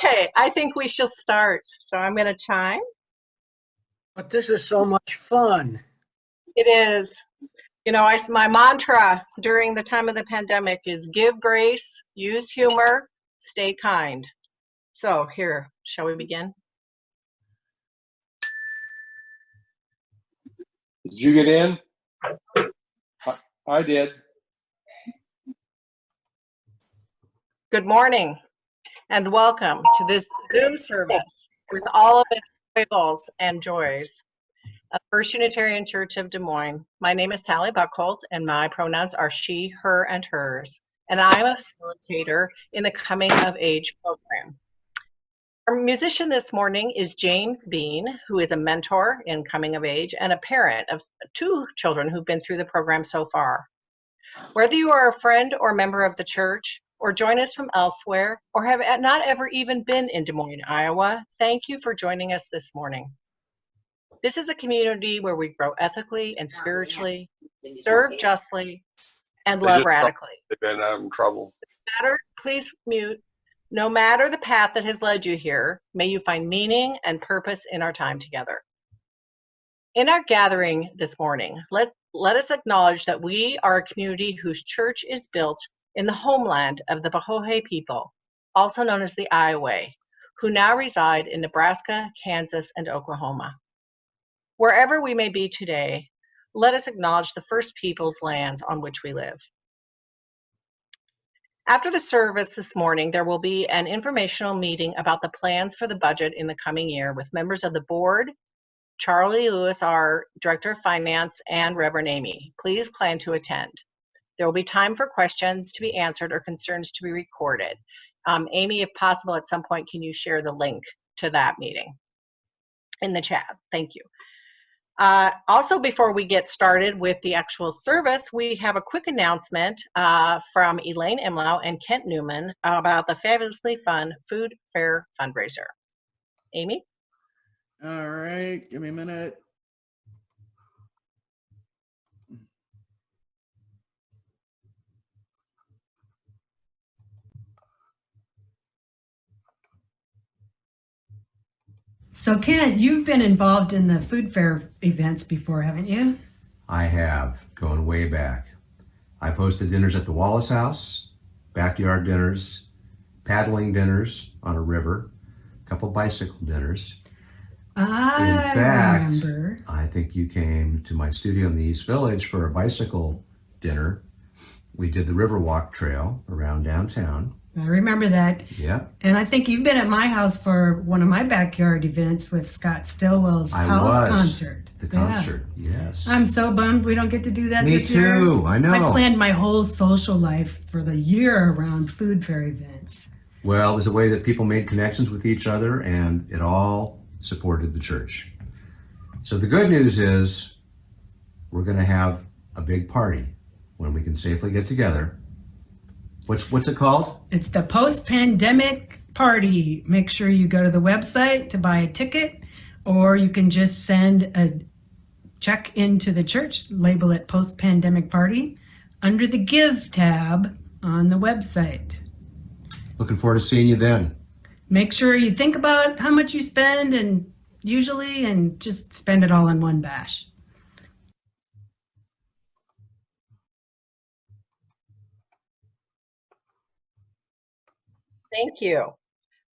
Okay, I think we shall start. So I'm going to chime. But this is so much fun. It is. You know, my mantra during the time of the pandemic is give grace, use humor, stay kind. So here, shall we begin? Did you get in? I did. Good morning and welcome to this Zoom service with all of its foibles and joys of First Unitarian Church of Des Moines. My name is Sally Buckholt and my pronouns are she, her, and hers. And I'm a facilitator in the Coming of Age program. Our musician this morning is James Bean, who is a mentor in Coming of Age and a parent of 2 children who've been through the program so far. Whether you are a friend or member of the church, or join us from elsewhere, or have not ever even been in Des Moines, Iowa, thank you for joining us this morning. This is a community where we grow ethically and spiritually, serve justly, and love radically. They've been having trouble. Please mute. No matter the path that has led you here, may you find meaning and purpose in our time together. In our gathering this morning, let us acknowledge that we are a community whose church is built in the homeland of the Bahoe people, also known as the Iowa, who now reside in Nebraska, Kansas, and Oklahoma. Wherever we may be today, let us acknowledge the First Peoples lands on which we live. After the service this morning, there will be an informational meeting about the plans for the budget in the coming year with members of the board, Charlie Lewis, our Director of Finance, and Reverend Amy. Please plan to attend. There will be time for questions to be answered or concerns to be recorded. Amy, if possible, at some point, can you share the link to that meeting in the chat? Thank you. Also, before we get started with the actual service, we have a quick announcement from Elaine Imlau and Kent Newman about the fabulously fun food fair fundraiser. Amy? All right, give me a minute. So Kent, you've been involved in the food fair events before, haven't you? I have, going way back. I've hosted dinners at the Wallace House, backyard dinners, paddling dinners on a river, a couple bicycle dinners. In fact, remember. I think you came to my studio in the East Village for a bicycle dinner. We did the Riverwalk Trail around downtown. I remember that. Yeah. And I think you've been at my house for one of my backyard events with Scott Stillwell's concert. The concert, yes. I'm so bummed we don't get to do that this year. Me too, I know. I planned my whole social life for the year around food fair events. Well, it was a way that people made connections with each other, and it all supported the church. So the good news is we're going to have a big party when we can safely get together. What's it called? It's the post-pandemic party. Make sure you go to the website to buy a ticket, or you can just send a check into the church, label it post-pandemic party under the Give tab on the website. Looking forward to seeing you then. Make sure you think about how much you spend and just spend it all in one bash. Thank you.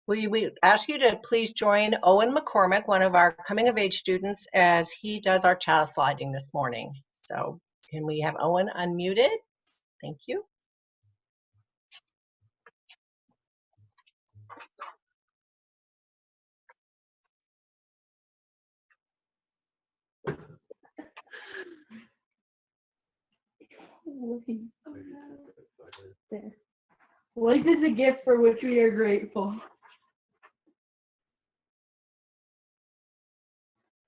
We ask you to please join Owen McCormick, one of our coming of age students, as he does our child sliding this morning. So can we have Owen unmuted? Thank you. Life is a gift for which we are grateful.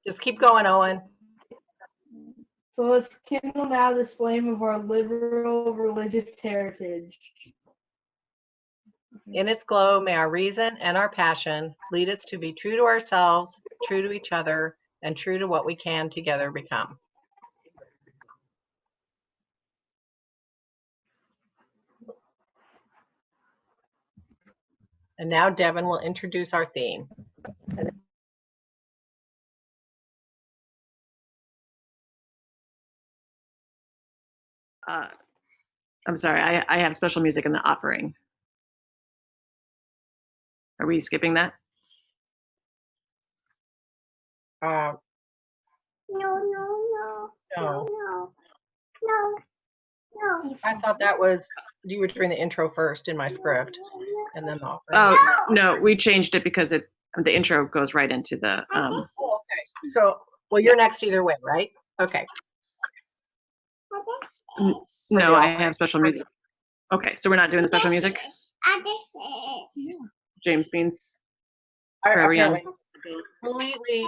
Just keep going, Owen. So let's kindle now this flame of our liberal religious heritage. In its glow, may our reason and our passion lead us to be true to ourselves, true to each other, and true to what we can together become. And now Devin will introduce our theme. I'm sorry, I have special music in the offering. Are we skipping that? Uh, No. I thought that was, you were doing the intro first in my script and then the offering. Oh, no, we changed it because the intro goes right into the, Oh, okay. So, well, you're next either way, right? Okay. no, I have special music. Okay, so we're not doing the special music? James Beans. I Forever Young. apparently completely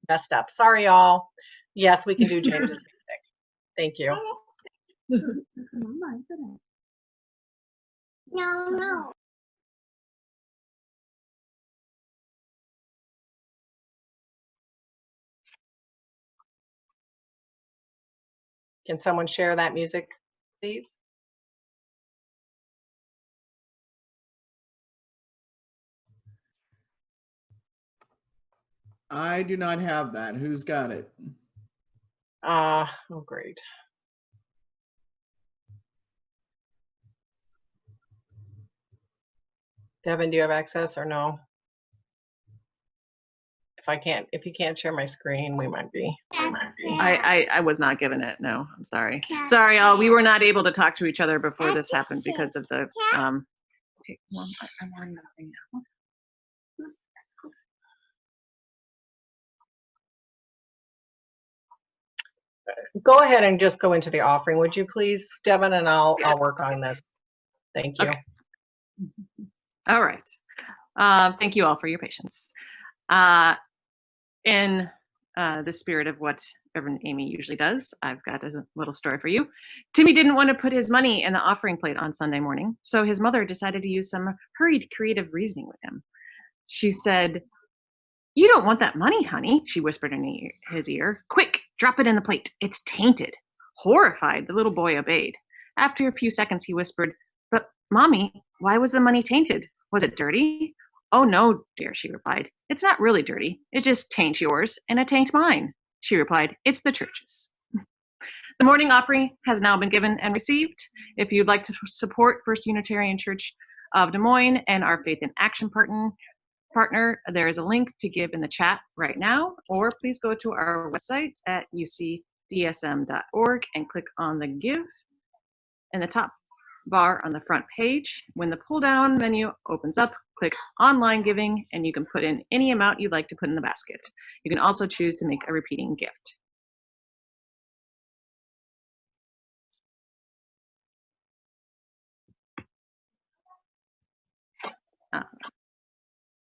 messed up. Sorry, y'all. Yes, we can do James's music. Thank you. No. Can someone share that music, please? I do not have that. Who's got it? Oh, great. Devin, do you have access or no? If you can't share my screen, we might be. I was not given it. No, I'm sorry. Sorry, all. We were not able to talk to each other before this happened because of the. Okay, well, I'm wearing nothing now. Go ahead and just go into the offering, would you please, Devin, and I'll work on this. Thank you. Okay. All right. Thank you all for your patience. In the spirit of what Reverend Amy usually does, I've got a little story for you. Timmy didn't want to put his money in the offering plate on Sunday morning, so his mother decided to use some hurried creative reasoning with him. She said, "You don't want that money, honey," she whispered in his ear. "Quick, drop it in the plate. It's tainted." Horrified, the little boy obeyed. After a few seconds, he whispered, "But, Mommy, why was the money tainted? Was it dirty?" "Oh, no, dear," she replied. "It's not really dirty. It just taints yours, and it taints mine." She replied, "It's the church's." The morning offering has now been given and received. If you'd like to support First Unitarian Church of Des Moines and our Faith in Action partner, there is a link to give in the chat right now, or please go to our website at ucdsm.org and click on the Give in the top bar on the front page. When the pull-down menu opens up, click Online Giving, and you can put in any amount you'd like to put in the basket. You can also choose to make a repeating gift.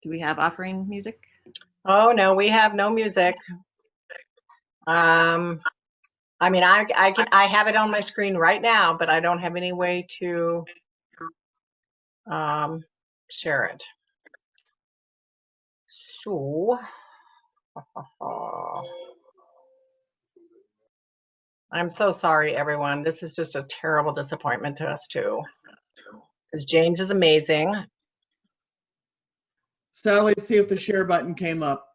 Do we have offering music? Oh, no, we have no music. I mean, I have it on my screen right now, but I don't have any way to share it. So, I'm so sorry, everyone. This is just a terrible disappointment to us too, because James is amazing. Sally, see if the share button came up.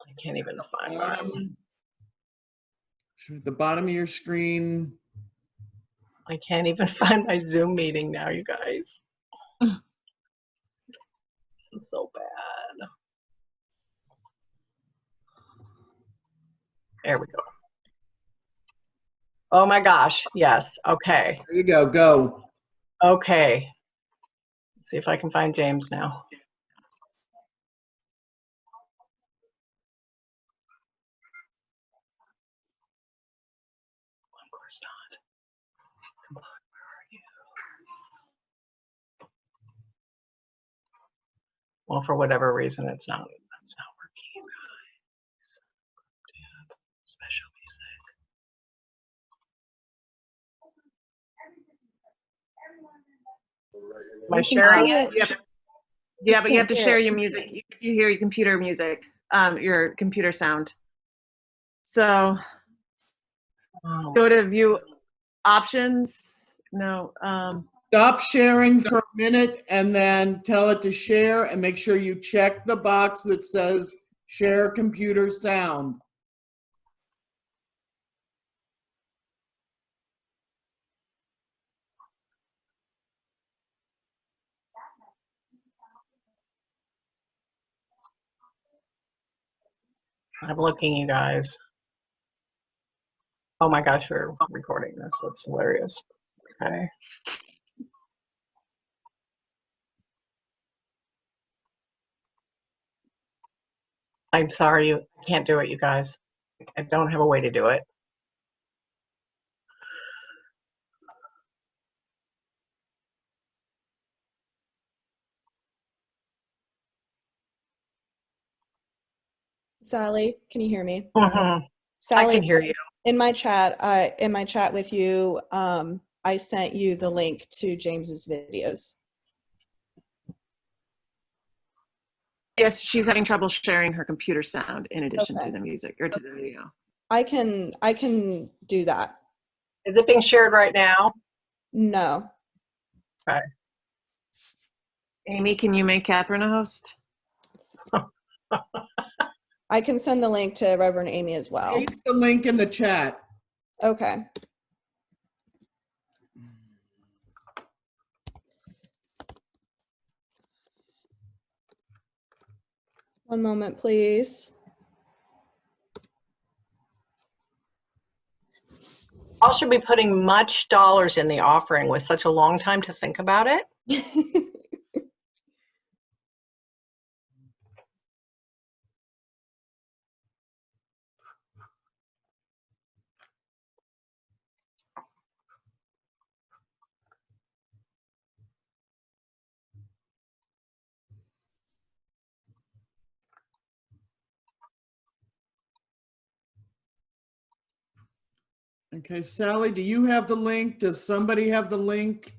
I can't even find mine. At the bottom of your screen. I can't even find my Zoom meeting now, you guys. This is so bad. There we go. Oh my gosh, yes, okay. There you go, go. Okay. Let's see if I can find James now. Of course not. Come on, where are you? Well, for whatever reason, it's not working, guys. Special music. Am I sharing it? Yeah, but you have to share your music. You hear your computer music, your computer sound. So go to view options. No, Stop sharing for a minute and then tell it to share, and make sure you check the box that says share computer sound. I'm looking, you guys. Oh my gosh, we're recording this. That's hilarious. Okay. I'm sorry, you can't do it, you guys. I don't have a way to do it. Sally, can you hear me? I Sally, can hear you. in my chat with you, I sent you the link to James's videos. Yes, she's having trouble sharing her computer sound in addition Okay. to the music or to the video. I can do that. Is it being shared right now? No. Okay. Amy, can you make Catherine a host? I can send the link to Reverend Amy as well. Paste the link in the chat. Okay. One moment, please. Y'all should be putting much dollars in the offering with such a long time to think about it. Okay, Sally, do you have the link? Does somebody have the link?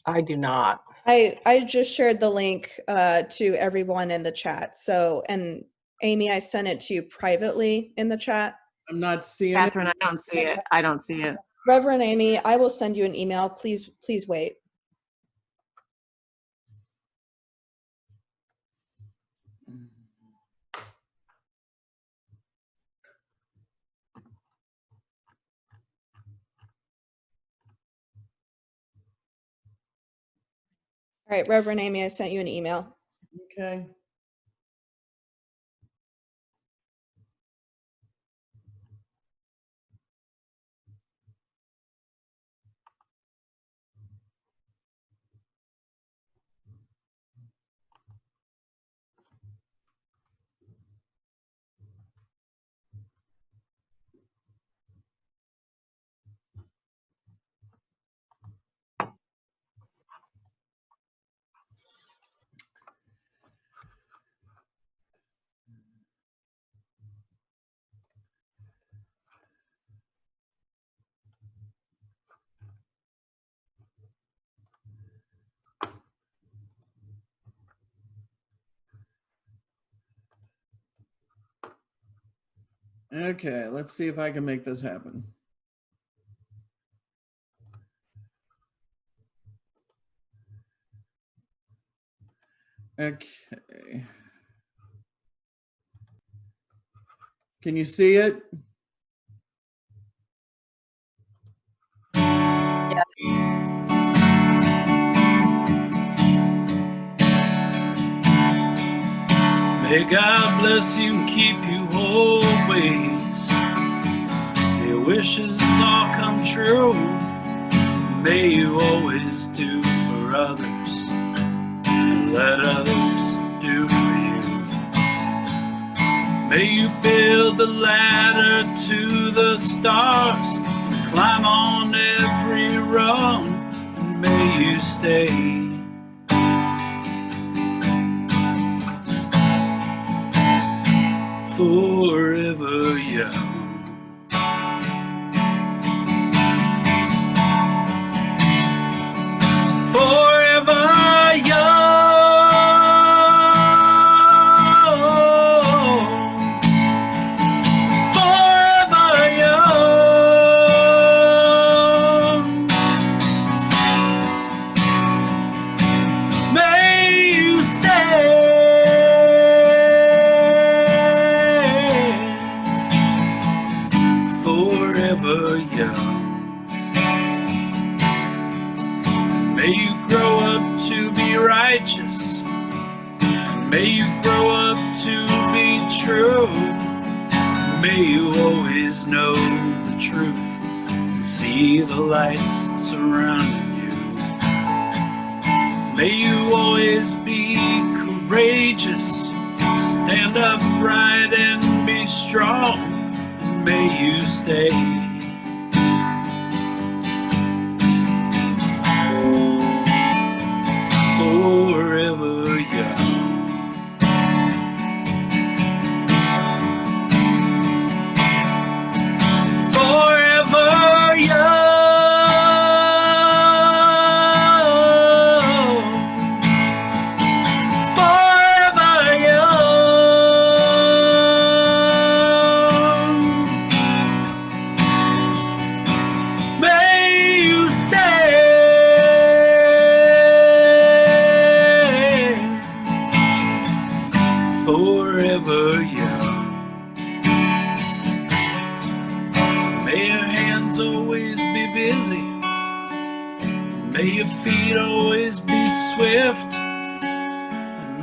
I do not. I just shared the link to everyone in the chat. So, and Amy, I sent it to you privately in the chat. I'm not seeing Catherine, it. I don't see it. I don't see it. Reverend Amy, I will send you an email. Please wait. All right, Reverend Amy, I sent you an email. Okay. Okay, let's see if I can make this happen. Okay. Can you see it? May God bless you and keep you always. May your wishes all come true. May you always do for others and let others do for you. May you build the ladder to the stars and climb on every rung, and may you stay forever young. Forever young. Forever young. true. May you always know the truth and see the lights surrounding you. May you always be courageous, stand upright and be strong. May you stay forever young. Forever young. Forever young. May you stay forever young. May your hands always be busy. May your feet always be swift.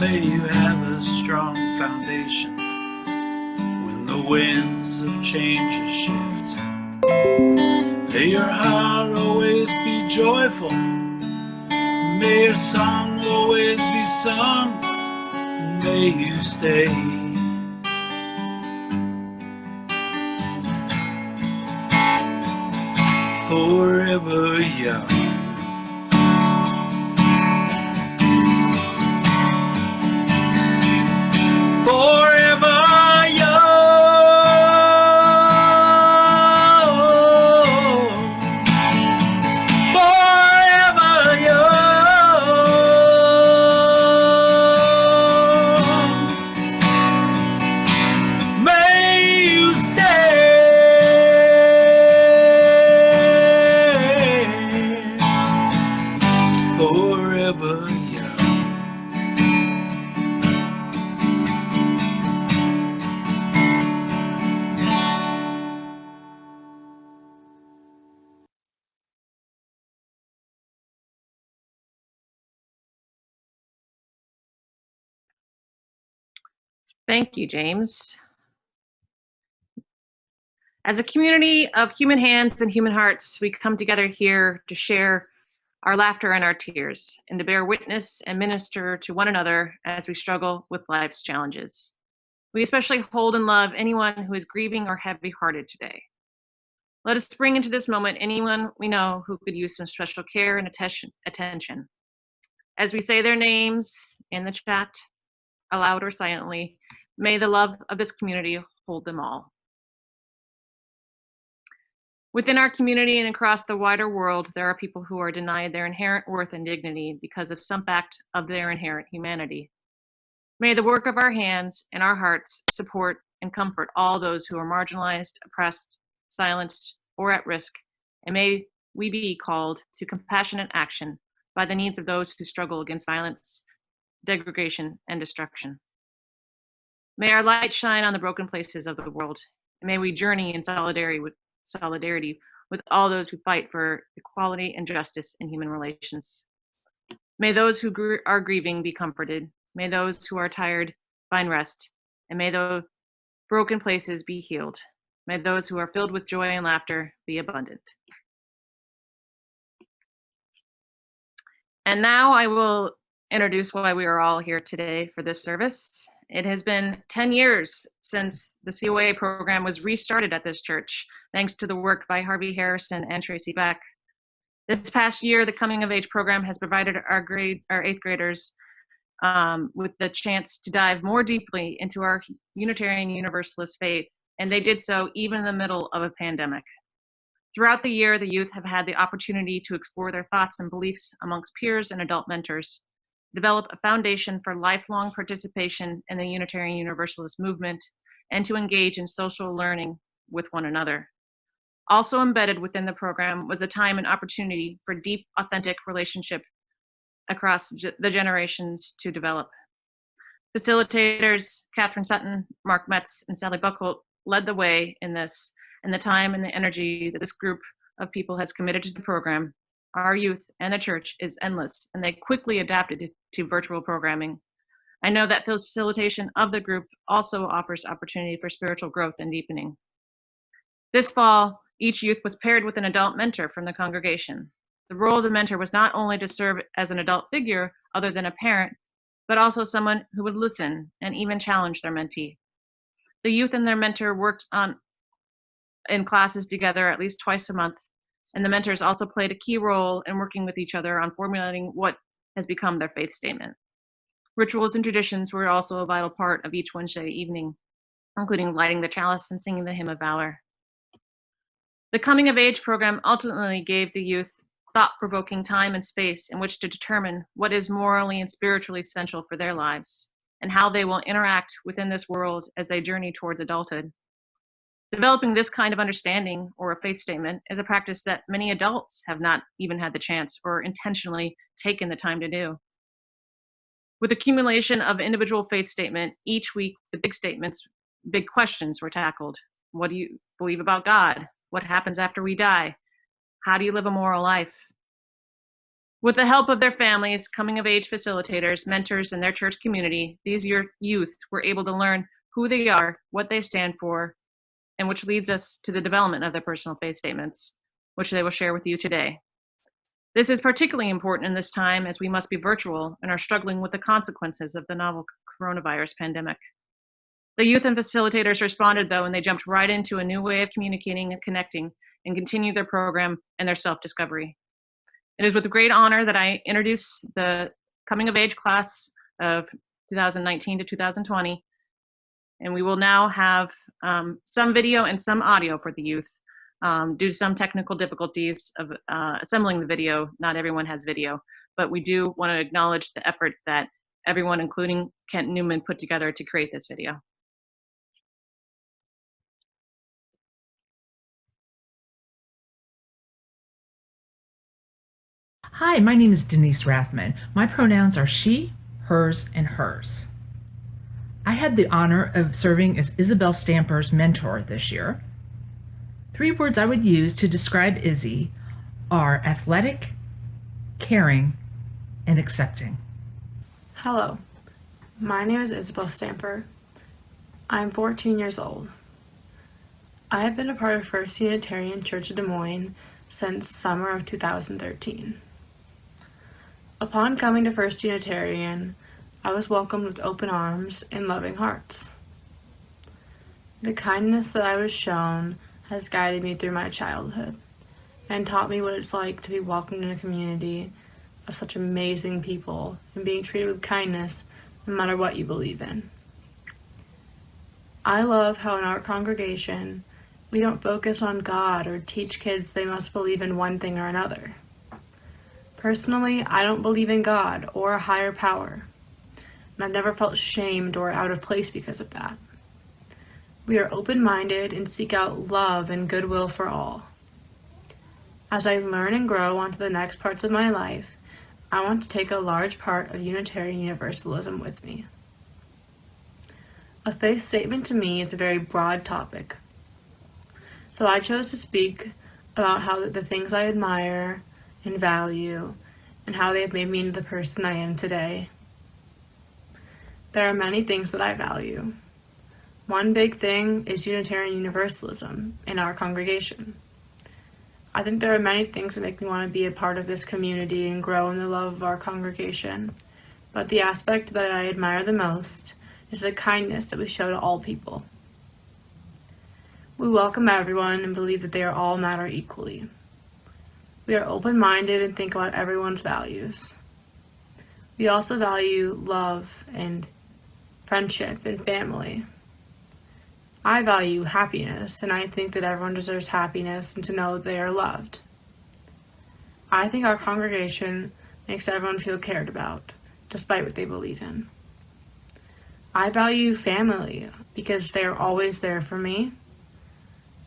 May you have a strong foundation when the winds of change shift. May your heart always be joyful. May your song always be sung. May you stay forever young. Forever young. Forever young. May you stay forever young. Thank you, James. As a community of human hands and human hearts, we come together here to share our laughter and our tears, and to bear witness and minister to one another as we struggle with life's challenges. We especially hold and love anyone who is grieving or heavy-hearted today. Let us bring into this moment anyone we know who could use some special care and attention. As we say their names in the chat, aloud or silently, may the love of this community hold them all. Within our community and across the wider world, there are people who are denied their inherent worth and dignity because of some fact of their inherent humanity. May the work of our hands and our hearts support and comfort all those who are marginalized, oppressed, silenced, or at risk, and may we be called to compassionate action by the needs of those who struggle against violence, degradation, and destruction. May our light shine on the broken places of the world, and may we journey in solidarity with all those who fight for equality and justice in human relations. May those who are grieving be comforted. May those who are tired find rest. And may the broken places be healed. May those who are filled with joy and laughter be abundant. And now I will introduce why we are all here today for this service. It has been 10 years since the COA program was restarted at this church, thanks to the work by Harvey Harrison and Tracy Beck. This past year, the Coming of Age program has provided our eighth graders with the chance to dive more deeply into our Unitarian Universalist faith, and they did so even in the middle of a pandemic. Throughout the year, the youth have had the opportunity to explore their thoughts and beliefs amongst peers and adult mentors, develop a foundation for lifelong participation in the Unitarian Universalist movement, and to engage in social learning with one another. Also embedded within the program was a time and opportunity for deep, authentic relationship across the generations to develop. Facilitators Catherine Sutton, Mark Metz, and Sally Buckholt led the way in this, and the time and the energy that this group of people has committed to the program, our youth and the church, is endless, and they quickly adapted to virtual programming. I know that facilitation of the group also offers opportunity for spiritual growth and deepening. This fall, each youth was paired with an adult mentor from the congregation. The role of the mentor was not only to serve as an adult figure other than a parent, but also someone who would listen and even challenge their mentee. The youth and their mentor worked in classes together at least twice a month, and the mentors also played a key role in working with each other on formulating what has become their faith statement. Rituals and traditions were also a vital part of each Wednesday evening, including lighting the chalice and singing the hymn of valor. The coming of age program ultimately gave the youth thought-provoking time and space in which to determine what is morally and spiritually essential for their lives and how they will interact within this world as they journey towards adulthood. Developing this kind of understanding or a faith statement is a practice that many adults have not even had the chance or intentionally taken the time to do. With accumulation of individual faith statement, each week the big questions were tackled. What do you believe about God? What happens after we die? How do you live a moral life? With the help of their families, coming of age facilitators, mentors, and their church community, these youth were able to learn who they are, what they stand for, and which leads us to the development of their personal faith statements, which they will share with you today. This is particularly important in this time as we must be virtual and are struggling with the consequences of the novel coronavirus pandemic. The youth and facilitators responded, though, and they jumped right into a new way of communicating and connecting and continued their program and their self-discovery. It is with great honor that I introduce the coming of age class of 2019 to 2020. And we will now have some video and some audio for the youth. Due to some technical difficulties of assembling the video, not everyone has video, but we do want to acknowledge the effort that everyone, including Kent Newman, put together to create this video. Hi, my name is Denise Rathman. My pronouns are she, hers, and hers. I had the honor of serving as Isabel Stamper's mentor this year. 3 words I would use to describe Izzy are athletic, caring, and accepting. Hello, my name is Isabel Stamper. I'm 14 years old. I have been a part of First Unitarian Church of Des Moines since summer of 2013. Upon coming to First Unitarian, I was welcomed with open arms and loving hearts. The kindness that I was shown has guided me through my childhood and taught me what it's like to be welcomed in a community of such amazing people and being treated with kindness no matter what you believe in. I love how in our congregation, we don't focus on God or teach kids they must believe in one thing or another. Personally, I don't believe in God or a higher power, and I've never felt shamed or out of place because of that. We are open-minded and seek out love and goodwill for all. As I learn and grow onto the next parts of my life, I want to take a large part of Unitarian Universalism with me. A faith statement to me is a very broad topic. So I chose to speak about how the things I admire and value and how they have made me into the person I am today. There are many things that I value. One big thing is Unitarian Universalism in our congregation. I think there are many things that make me want to be a part of this community and grow in the love of our congregation, but the aspect that I admire the most is the kindness that we show to all people. We welcome everyone and believe that they are all matter equally. We are open-minded and think about everyone's values. We also value love and friendship and family. I value happiness, and I think that everyone deserves happiness and to know that they are loved. I think our congregation makes everyone feel cared about, despite what they believe in. I value family because they are always there for me.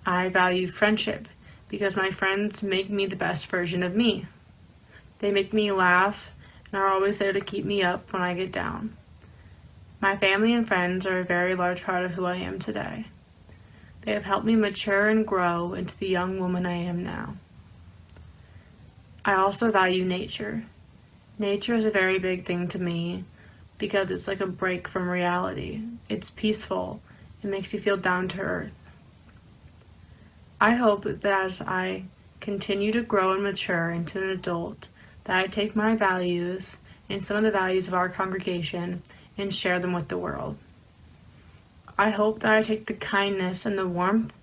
I value friendship because my friends make me the best version of me. They make me laugh and are always there to keep me up when I get down. My family and friends are a very large part of who I am today. They have helped me mature and grow into the young woman I am now. I also value nature. Nature is a very big thing to me, because it's like a break from reality. It's peaceful. It makes you feel down to earth. I hope that as I continue to grow and mature into an adult, that I take my values and some of the values of our congregation and share them with the world. I hope that I take the kindness and the warmth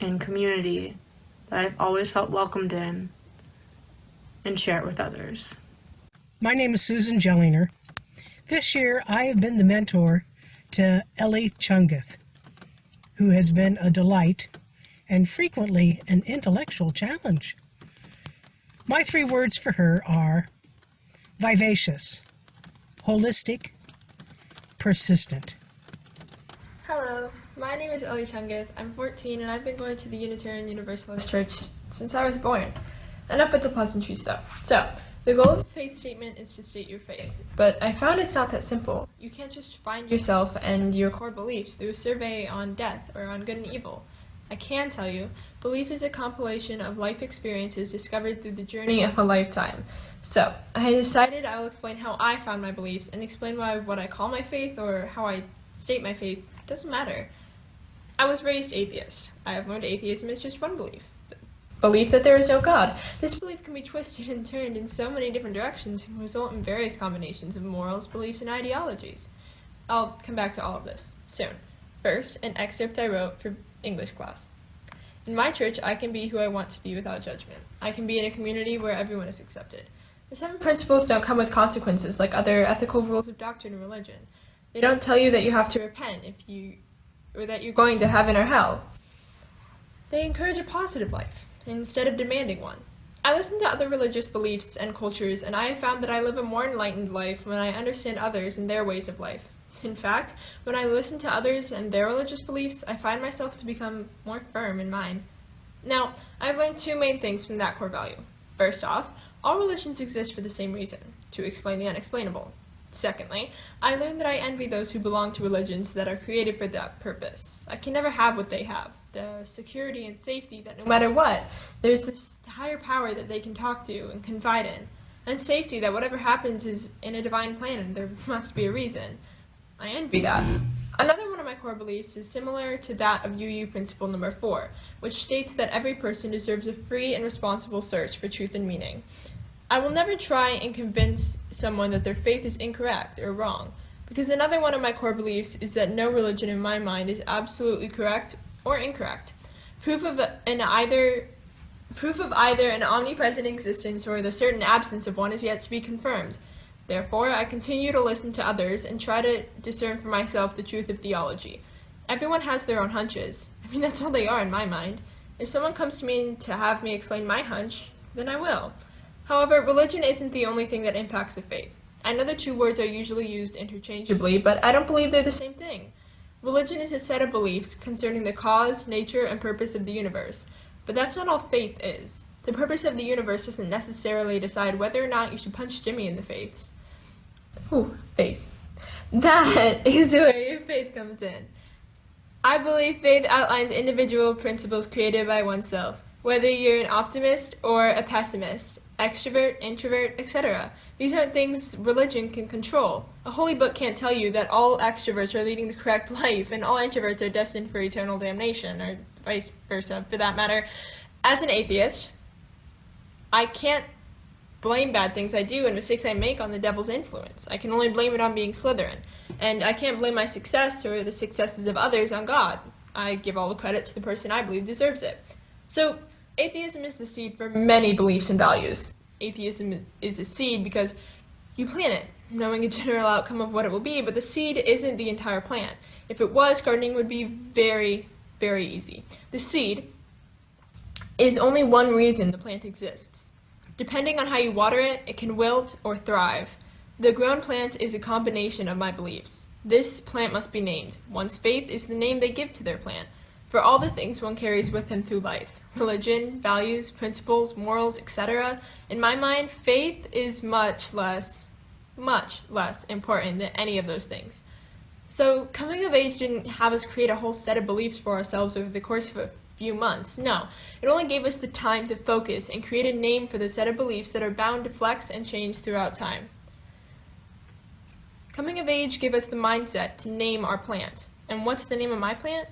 and community that I've always felt welcomed in and share it with others. My name is Susan Jelliner. This year I have been the mentor to Ellie Chungath, who has been a delight and frequently an intellectual challenge. My 3 words for her are vivacious, holistic, persistent. Hello, my name is Ellie Chungath. I'm 14 and I've been going to the Unitarian Universalist Church since I was born. Enough with the pleasantries though. So, the goal of the faith statement is to state your faith, but I found it's not that simple. You can't just find yourself and your core beliefs through a survey on death or on good and evil. I can tell you, belief is a compilation of life experiences discovered through the journey of a lifetime. So, I decided I will explain how I found my beliefs and explain why what I call my faith or how I state my faith doesn't matter. I was raised atheist. I have learned atheism is just one belief. Belief that there is no God. This belief can be twisted and turned in so many different directions and result in various combinations of morals, beliefs, and ideologies. I'll come back to all of this soon. First, an excerpt I wrote for English class. In my church, I can be who I want to be without judgment. I can be in a community where everyone is accepted. The 7 principles don't come with consequences like other ethical rules of doctrine or religion. They don't tell you that you have to repent or that you're going to heaven or hell. They encourage a positive life instead of demanding one. I listen to other religious beliefs and cultures, and I have found that I live a more enlightened life when I understand others and their ways of life. In fact, when I listen to others and their religious beliefs, I find myself to become more firm in mine. Now, I've learned 2 main things from that core value. First off, all religions exist for the same reason, to explain the unexplainable. Secondly, I learned that I envy those who belong to religions that are created for that purpose. I can never have what they have, the security and safety that no matter what, there's this higher power that they can talk to and confide in, and safety that whatever happens is in a divine plan and there must be a reason. I envy that. Another one of my core beliefs is similar to that of UU Principle number 4, which states that every person deserves a free and responsible search for truth and meaning. I will never try and convince someone that their faith is incorrect or wrong, because another one of my core beliefs is that no religion in my mind is absolutely correct or incorrect. Proof of either an omnipresent existence or the certain absence of one is yet to be confirmed. Therefore, I continue to listen to others and try to discern for myself the truth of theology. Everyone has their own hunches. I mean, that's all they are in my mind. If someone comes to me to have me explain my hunch, then I will. However, religion isn't the only thing that impacts a faith. I know the 2 words are usually used interchangeably, but I don't believe they're the same thing. Religion is a set of beliefs concerning the cause, nature, and purpose of the universe. But that's not all faith is. The purpose of the universe doesn't necessarily decide whether or not you should punch Jimmy in the face. Face. That is where your faith comes in. I believe faith outlines individual principles created by oneself, whether you're an optimist or a pessimist, extrovert, introvert, etc. These aren't things religion can control. A holy book can't tell you that all extroverts are leading the correct life and all introverts are destined for eternal damnation, or vice versa, for that matter. As an atheist, I can't blame bad things I do and mistakes I make on the devil's influence. I can only blame it on being Slytherin. And I can't blame my success or the successes of others on God. I give all the credit to the person I believe deserves it. So, atheism is the seed for many beliefs and values. Atheism is a seed because you plant it, knowing a general outcome of what it will be, but the seed isn't the entire plant. If it was, gardening would be very, very easy. The seed is only one reason the plant exists. Depending on how you water it, it can wilt or thrive. The grown plant is a combination of my beliefs. This plant must be named. One's faith is the name they give to their plant, for all the things one carries with him through life. Religion, values, principles, morals, etc. In my mind, faith is much less important than any of those things. So, coming of age didn't have us create a whole set of beliefs for ourselves over the course of a few months. No, it only gave us the time to focus and create a name for the set of beliefs that are bound to flex and change throughout time. Coming of age gave us the mindset to name our plant. And what's the name of my plant?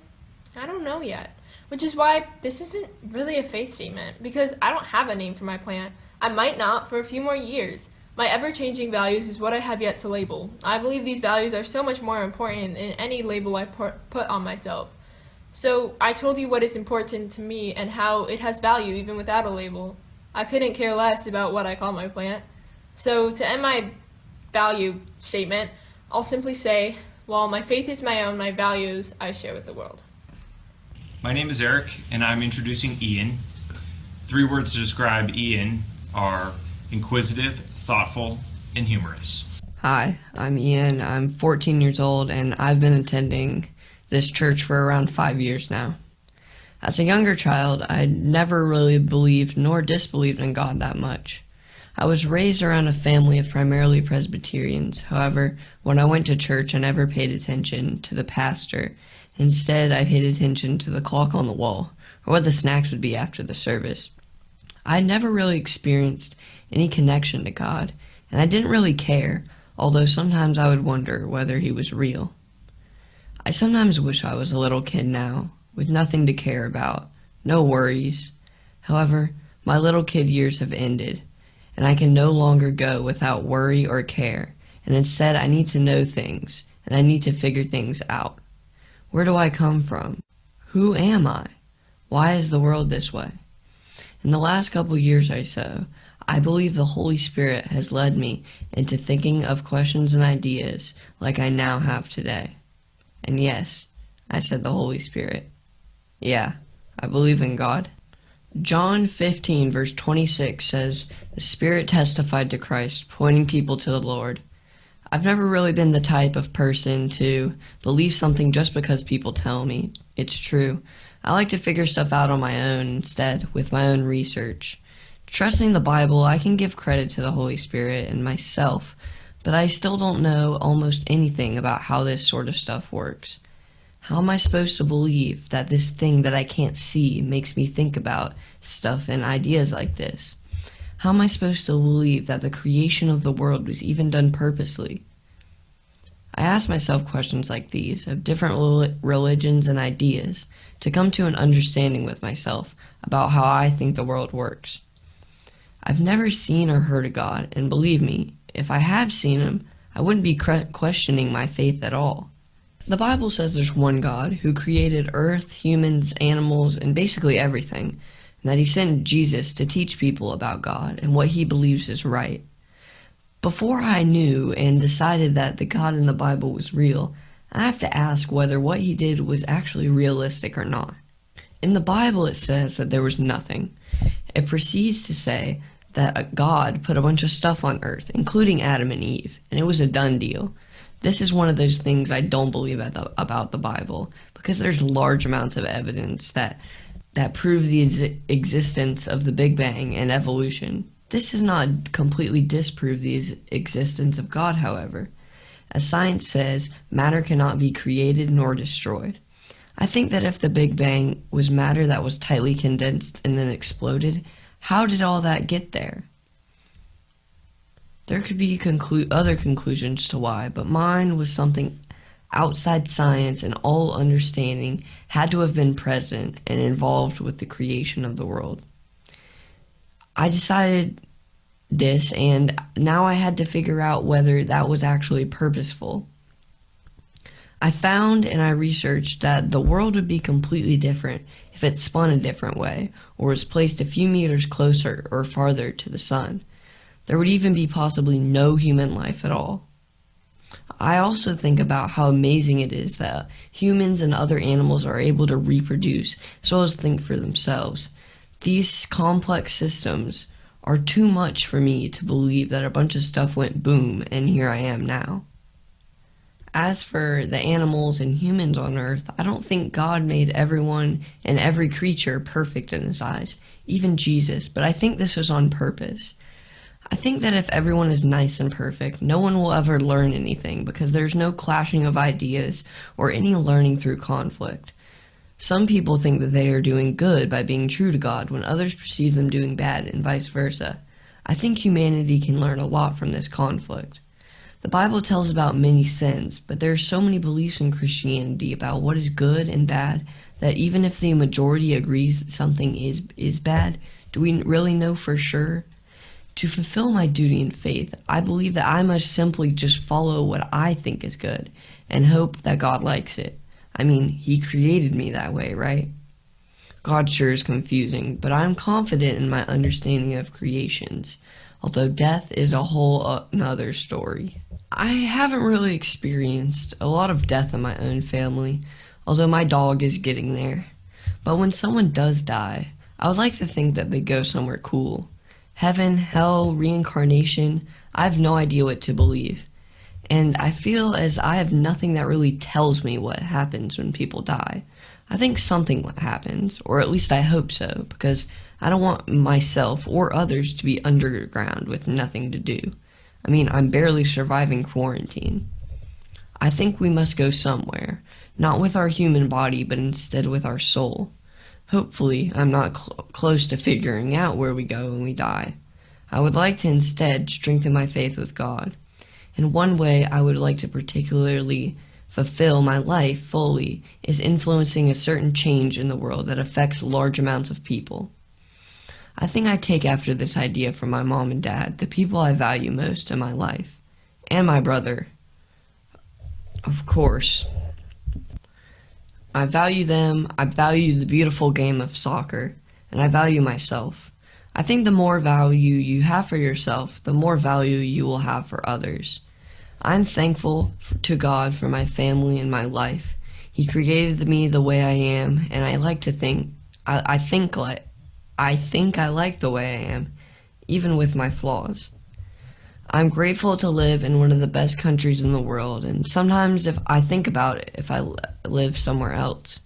I don't know yet. Which is why this isn't really a faith statement, because I don't have a name for my plant. I might not for a few more years. My ever-changing values is what I have yet to label. I believe these values are so much more important than any label I put on myself. So I told you what is important to me and how it has value even without a label. I couldn't care less about what I call my plant. So to end my value statement, I'll simply say, while my faith is my own, my values I share with the world. My name is Eric, and I'm introducing Ian. 3 words to describe Ian are inquisitive, thoughtful, and humorous. Hi, I'm Ian. I'm 14 years old, and I've been attending this church for around 5 years now. As a younger child, I never really believed nor disbelieved in God that much. I was raised around a family of primarily Presbyterians. However, when I went to church, I never paid attention to the pastor. Instead, I paid attention to the clock on the wall, or what the snacks would be after the service. I had never really experienced any connection to God, and I didn't really care, although sometimes I would wonder whether he was real. I sometimes wish I was a little kid now, with nothing to care about, no worries. However, my little kid years have ended, and I can no longer go without worry or care, and instead I need to know things, and I need to figure things out. Where do I come from? Who am I? Why is the world this way? In the last couple years or so, I believe the Holy Spirit has led me into thinking of questions and ideas like I now have today. And yes, I said the Holy Spirit. Yeah, I believe in God. John 15 verse 26 says, "The Spirit testified to Christ, pointing people to the Lord." I've never really been the type of person to believe something just because people tell me it's true. I like to figure stuff out on my own instead, with my own research. Trusting the Bible, I can give credit to the Holy Spirit and myself, but I still don't know almost anything about how this sort of stuff works. How am I supposed to believe that this thing that I can't see makes me think about stuff and ideas like this? How am I supposed to believe that the creation of the world was even done purposely? I ask myself questions like these of different religions and ideas to come to an understanding with myself about how I think the world works. I've never seen or heard of God, and believe me, if I have seen him, I wouldn't be questioning my faith at all. The Bible says there's one God who created earth, humans, animals, and basically everything, and that he sent Jesus to teach people about God and what he believes is right. Before I knew and decided that the God in the Bible was real, I have to ask whether what he did was actually realistic or not. In the Bible it says that there was nothing. It proceeds to say that God put a bunch of stuff on earth, including Adam and Eve, and it was a done deal. This is one of those things I don't believe about the Bible, because there's large amounts of evidence that prove the existence of the Big Bang and evolution. This does not completely disprove the existence of God, however. As science says, matter cannot be created nor destroyed. I think that if the Big Bang was matter that was tightly condensed and then exploded, how did all that get there? There could be other conclusions to why, but mine was something outside science and all understanding had to have been present and involved with the creation of the world. I decided this, and now I had to figure out whether that was actually purposeful. I found and I researched that the world would be completely different if it spun a different way, or was placed a few meters closer or farther to the sun. There would even be possibly no human life at all. I also think about how amazing it is that humans and other animals are able to reproduce as well as think for themselves. These complex systems are too much for me to believe that a bunch of stuff went boom and here I am now. As for the animals and humans on Earth, I don't think God made everyone and every creature perfect in his eyes, even Jesus, but I think this was on purpose. I think that if everyone is nice and perfect, no one will ever learn anything because there's no clashing of ideas or any learning through conflict. Some people think that they are doing good by being true to God when others perceive them doing bad and vice versa. I think humanity can learn a lot from this conflict. The Bible tells about many sins, but there are so many beliefs in Christianity about what is good and bad that even if the majority agrees that something is bad, do we really know for sure? To fulfill my duty in faith, I believe that I must simply just follow what I think is good and hope that God likes it. I mean, He created me that way, right? God sure is confusing, but I'm confident in my understanding of creations, although death is a whole another story. I haven't really experienced a lot of death in my own family, although my dog is getting there. But when someone does die, I would like to think that they go somewhere cool. Heaven, hell, reincarnation, I have no idea what to believe. And I feel as I have nothing that really tells me what happens when people die. I think something happens, or at least I hope so, because I don't want myself or others to be underground with nothing to do. I mean, I'm barely surviving quarantine. I think we must go somewhere, not with our human body, but instead with our soul. Hopefully, I'm not close to figuring out where we go when we die. I would like to instead strengthen my faith with God. And one way I would like to particularly fulfill my life fully is influencing a certain change in the world that affects large amounts of people. I think I take after this idea from my mom and dad, the people I value most in my life. And my brother. Of course. I value them, I value the beautiful game of soccer, and I value myself. I think the more value you have for yourself, the more value you will have for others. I'm thankful to God for my family and my life. He created me the way I am, and I like to think, I think I like the way I am, even with my flaws. I'm grateful to live in one of the best countries in the world, and sometimes if I think about it, if I live somewhere else.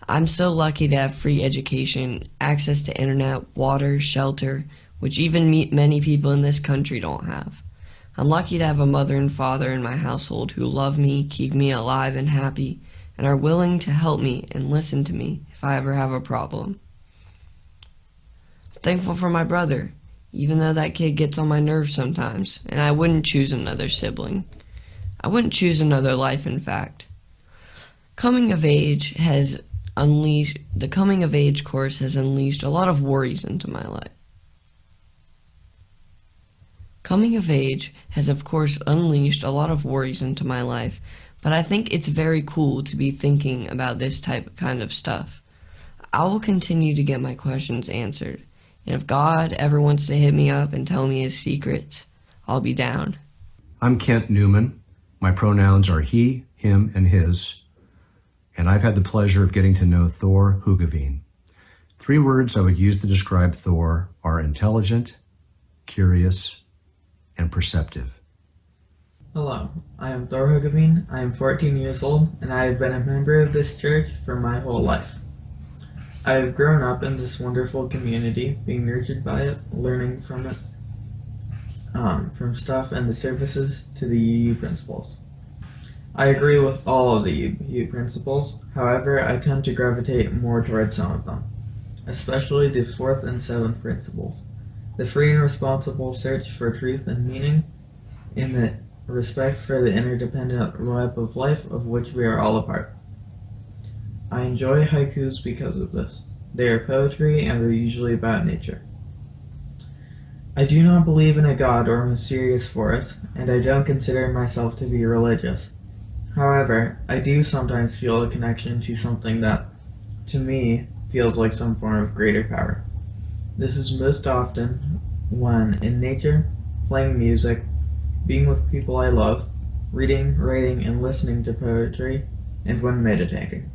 I'm so lucky to have free education, access to internet, water, shelter, which even many people in this country don't have. I'm lucky to have a mother and father in my household who love me, keep me alive and happy, and are willing to help me and listen to me if I ever have a problem. I'm thankful for my brother, even though that kid gets on my nerves sometimes, and I wouldn't choose another sibling. I wouldn't choose another life, in fact. The coming of age course has unleashed a lot of worries into my life. Coming of age has, of course, unleashed a lot of worries into my life, but I think it's very cool to be thinking about this kind of stuff. I will continue to get my questions answered, and if God ever wants to hit me up and tell me his secrets, I'll be down. I'm Kent Newman. My pronouns are he, him, and his, and I've had the pleasure of getting to know Thor Hugaveen. 3 words I would use to describe Thor are intelligent, curious, and perceptive. Hello, I am Thor Hugaveen. I am 14 years old, and I have been a member of this church for my whole life. I have grown up in this wonderful community, being nurtured by it, learning from it, from stuff and the services to the UU principles. I agree with all of the UU principles, however, I tend to gravitate more towards some of them, especially the 4th and 7th principles. The free and responsible search for truth and meaning, in the respect for the interdependent web of life of which we are all a part. I enjoy haikus because of this. They are poetry and they're usually about nature. I do not believe in a god or mysterious force, and I don't consider myself to be religious. However, I do sometimes feel a connection to something that, to me, feels like some form of greater power. This is most often when in nature, playing music, being with people I love, reading, writing, and listening to poetry, and when meditating.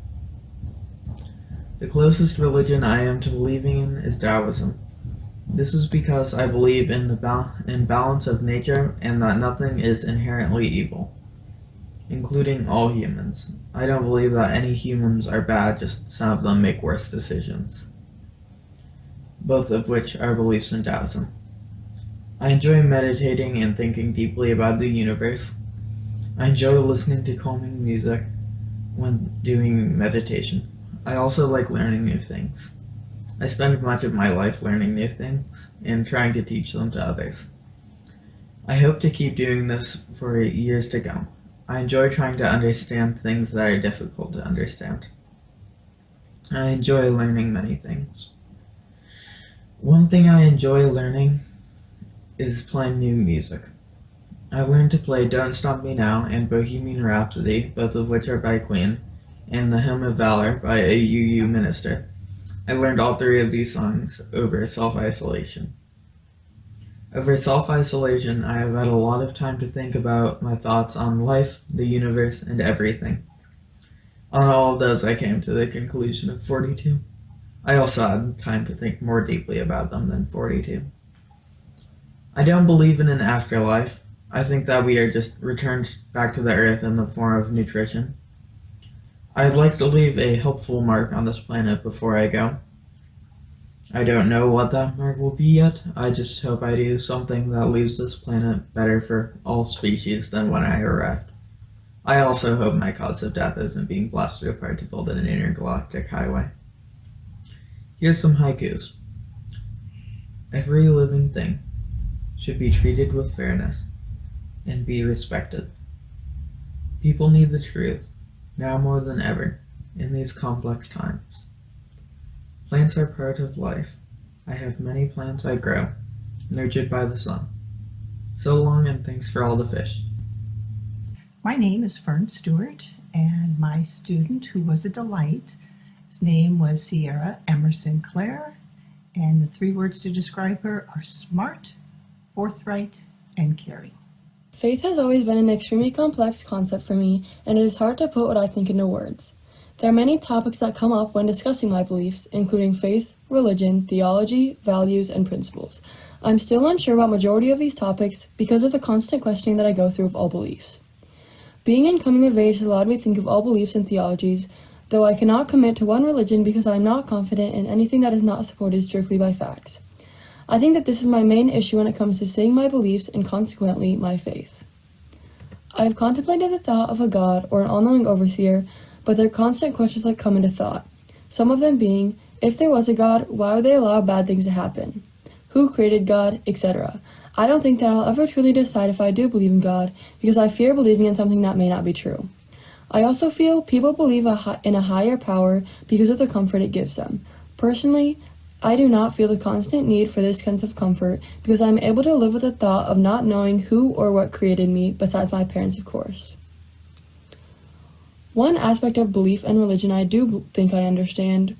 The closest religion I am to believing in is Taoism. This is because I believe in the balance of nature and that nothing is inherently evil, including all humans. I don't believe that any humans are bad, just some of them make worse decisions, both of which are beliefs in Taoism. I enjoy meditating and thinking deeply about the universe. I enjoy listening to calming music when doing meditation. I also like learning new things. I spend much of my life learning new things and trying to teach them to others. I hope to keep doing this for years to come. I enjoy trying to understand things that are difficult to understand. I enjoy learning many things. One thing I enjoy learning is playing new music. I learned to play Don't Stop Me Now and Bohemian Rhapsody, both of which are by Queen, and The Hymn of Valor by a UU minister. I learned all three of these songs over self-isolation. Over self-isolation, I have had a lot of time to think about my thoughts on life, the universe, and everything. On all of those, I came to the conclusion of 42. I also had time to think more deeply about them than 42. I don't believe in an afterlife. I think that we are just returned back to the earth in the form of nutrition. I'd like to leave a helpful mark on this planet before I go. I don't know what that mark will be yet. I just hope I do something that leaves this planet better for all species than when I arrived. I also hope my cause of death isn't being blasted apart to build an intergalactic highway. Here's some haikus. Every living thing should be treated with fairness and be respected. People need the truth, now more than ever, in these complex times. Plants are part of life. I have many plants I grow, nurtured by the sun. So long, and thanks for all the fish. My name is Fern Stewart, and my student, who was a delight, his name was Sierra Emerson Clare, and the 3 words to describe her are smart, forthright, and caring. Faith has always been an extremely complex concept for me, and it is hard to put what I think into words. There are many topics that come up when discussing my beliefs, including faith, religion, theology, values, and principles. I'm still unsure about majority of these topics because of the constant questioning that I go through of all beliefs. Being in coming of age has allowed me to think of all beliefs and theologies, though I cannot commit to one religion because I am not confident in anything that is not supported strictly by facts. I think that this is my main issue when it comes to saying my beliefs and consequently my faith. I have contemplated the thought of a God or an all-knowing overseer, but there are constant questions that come into thought. Some of them being, if there was a God, why would they allow bad things to happen? Who created God, etc. I don't think that I'll ever truly decide if I do believe in God because I fear believing in something that may not be true. I also feel people believe in a higher power because of the comfort it gives them. Personally, I do not feel the constant need for this sense of comfort because I am able to live with the thought of not knowing who or what created me, besides my parents, of course. One aspect of belief and religion I do think I understand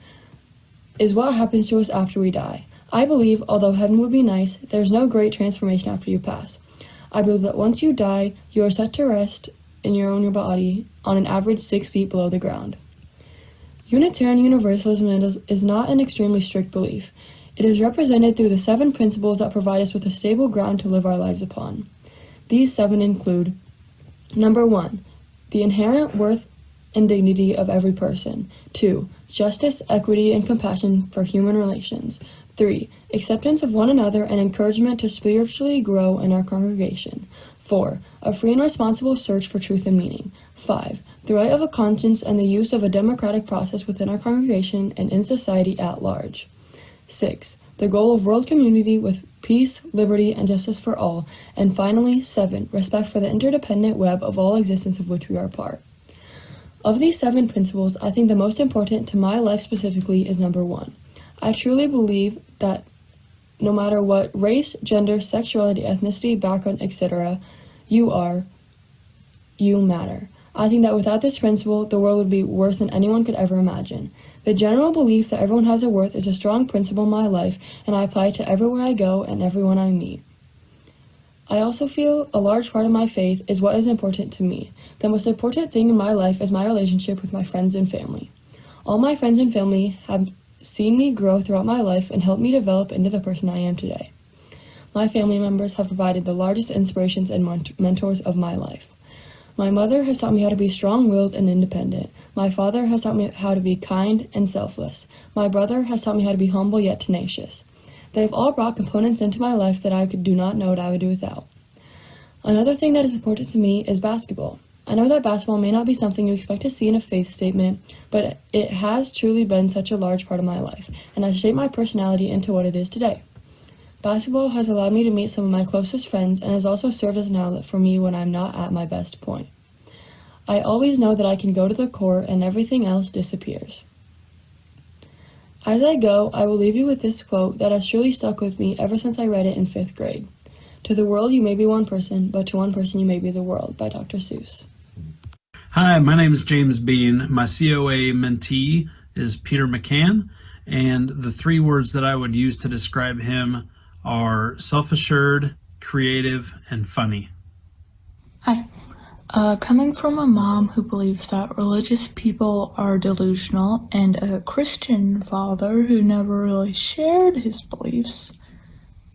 is what happens to us after we die. I believe, although heaven would be nice, there's no great transformation after you pass. I believe that once you die, you are set to rest in your own body on an average 6 feet below the ground. Unitarian Universalism is not an extremely strict belief. It is represented through the 7 principles that provide us with a stable ground to live our lives upon. These 7 include: number 1, the inherent worth and dignity of every person. 2, justice, equity, and compassion for human relations. 3, acceptance of one another and encouragement to spiritually grow in our congregation. 4, a free and responsible search for truth and meaning. 5, the right of a conscience and the use of a democratic process within our congregation and in society at large. 6, the goal of world community with peace, liberty, and justice for all. And finally, 7, respect for the interdependent web of all existence of which we are part. Of these 7 principles, I think the most important to my life specifically is number 1. I truly believe that no matter what race, gender, sexuality, ethnicity, background, etc. you are, you matter. I think that without this principle, the world would be worse than anyone could ever imagine. The general belief that everyone has a worth is a strong principle in my life, and I apply it to everywhere I go and everyone I meet. I also feel a large part of my faith is what is important to me. The most important thing in my life is my relationship with my friends and family. All my friends and family have seen me grow throughout my life and helped me develop into the person I am today. My family members have provided the largest inspirations and mentors of my life. My mother has taught me how to be strong-willed and independent. My father has taught me how to be kind and selfless. My brother has taught me how to be humble yet tenacious. They have all brought components into my life that I do not know what I would do without. Another thing that is important to me is basketball. I know that basketball may not be something you expect to see in a faith statement, but it has truly been such a large part of my life, and has shaped my personality into what it is today. Basketball has allowed me to meet some of my closest friends and has also served as an outlet for me when I'm not at my best point. I always know that I can go to the court and everything else disappears. As I go, I will leave you with this quote that has surely stuck with me ever since I read it in 5th grade. To the world you may be one person, but to one person you may be the world, by Dr. Seuss. Hi, my name is James Bean. My COA mentee is Peter McCann, and the 3 words that I would use to describe him are self-assured, creative, and funny. Hi. Coming from a mom who believes that religious people are delusional and a Christian father who never really shared his beliefs,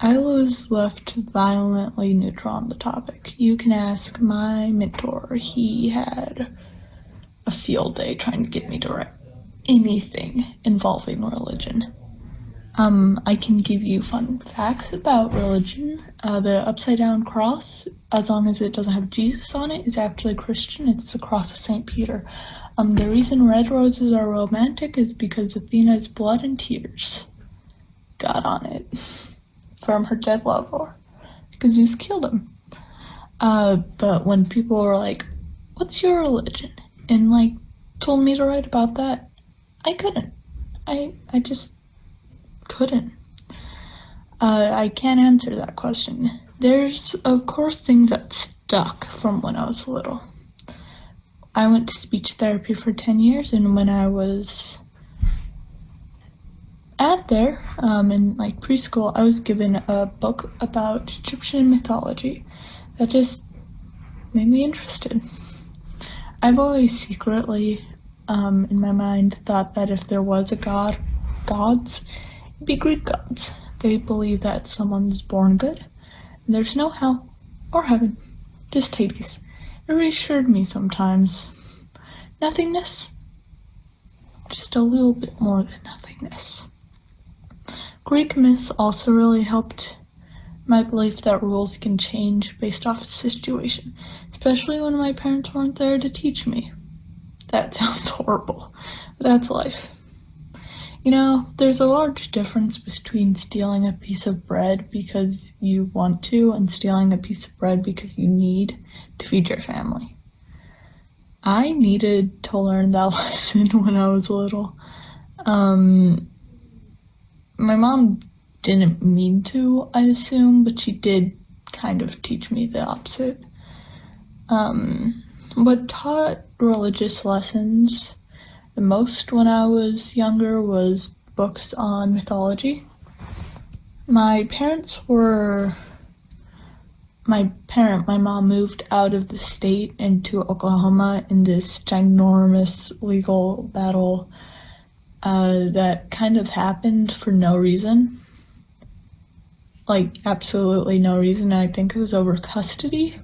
I was left violently neutral on the topic. You can ask my mentor. He had a field day trying to get me to write anything involving religion. I can give you fun facts about religion. The upside down cross, as long as it doesn't have Jesus on it, is actually Christian. It's the cross of St. Peter. The reason red roses are romantic is because Athena's blood and tears got on it from her dead lover, because Zeus killed him. But when people were like, what's your religion? And like told me to write about that, I couldn't. I just couldn't. I can't answer that question. There's, of course, things that stuck from when I was little. I went to speech therapy for 10 years, and when I was at there, in like preschool, I was given a book about Egyptian mythology that just made me interested. I've always secretly, in my mind, thought that if there was a gods, it'd be Greek gods. They believe that someone's born good, and there's no hell or heaven, just Hades. It reassured me sometimes. Nothingness, just a little bit more than nothingness. Greek myths also really helped my belief that rules can change based off the situation, especially when my parents weren't there to teach me. That sounds horrible, but that's life. You know, there's a large difference between stealing a piece of bread because you want to and stealing a piece of bread because you need to feed your family. I needed to learn that lesson when I was little. My mom didn't mean to, I assume, but she did kind of teach me the opposite. What taught religious lessons the most when I was younger was books on mythology. My mom moved out of the state into Oklahoma in this ginormous legal battle that kind of happened for no reason. Like, absolutely no reason. I think it was over custody.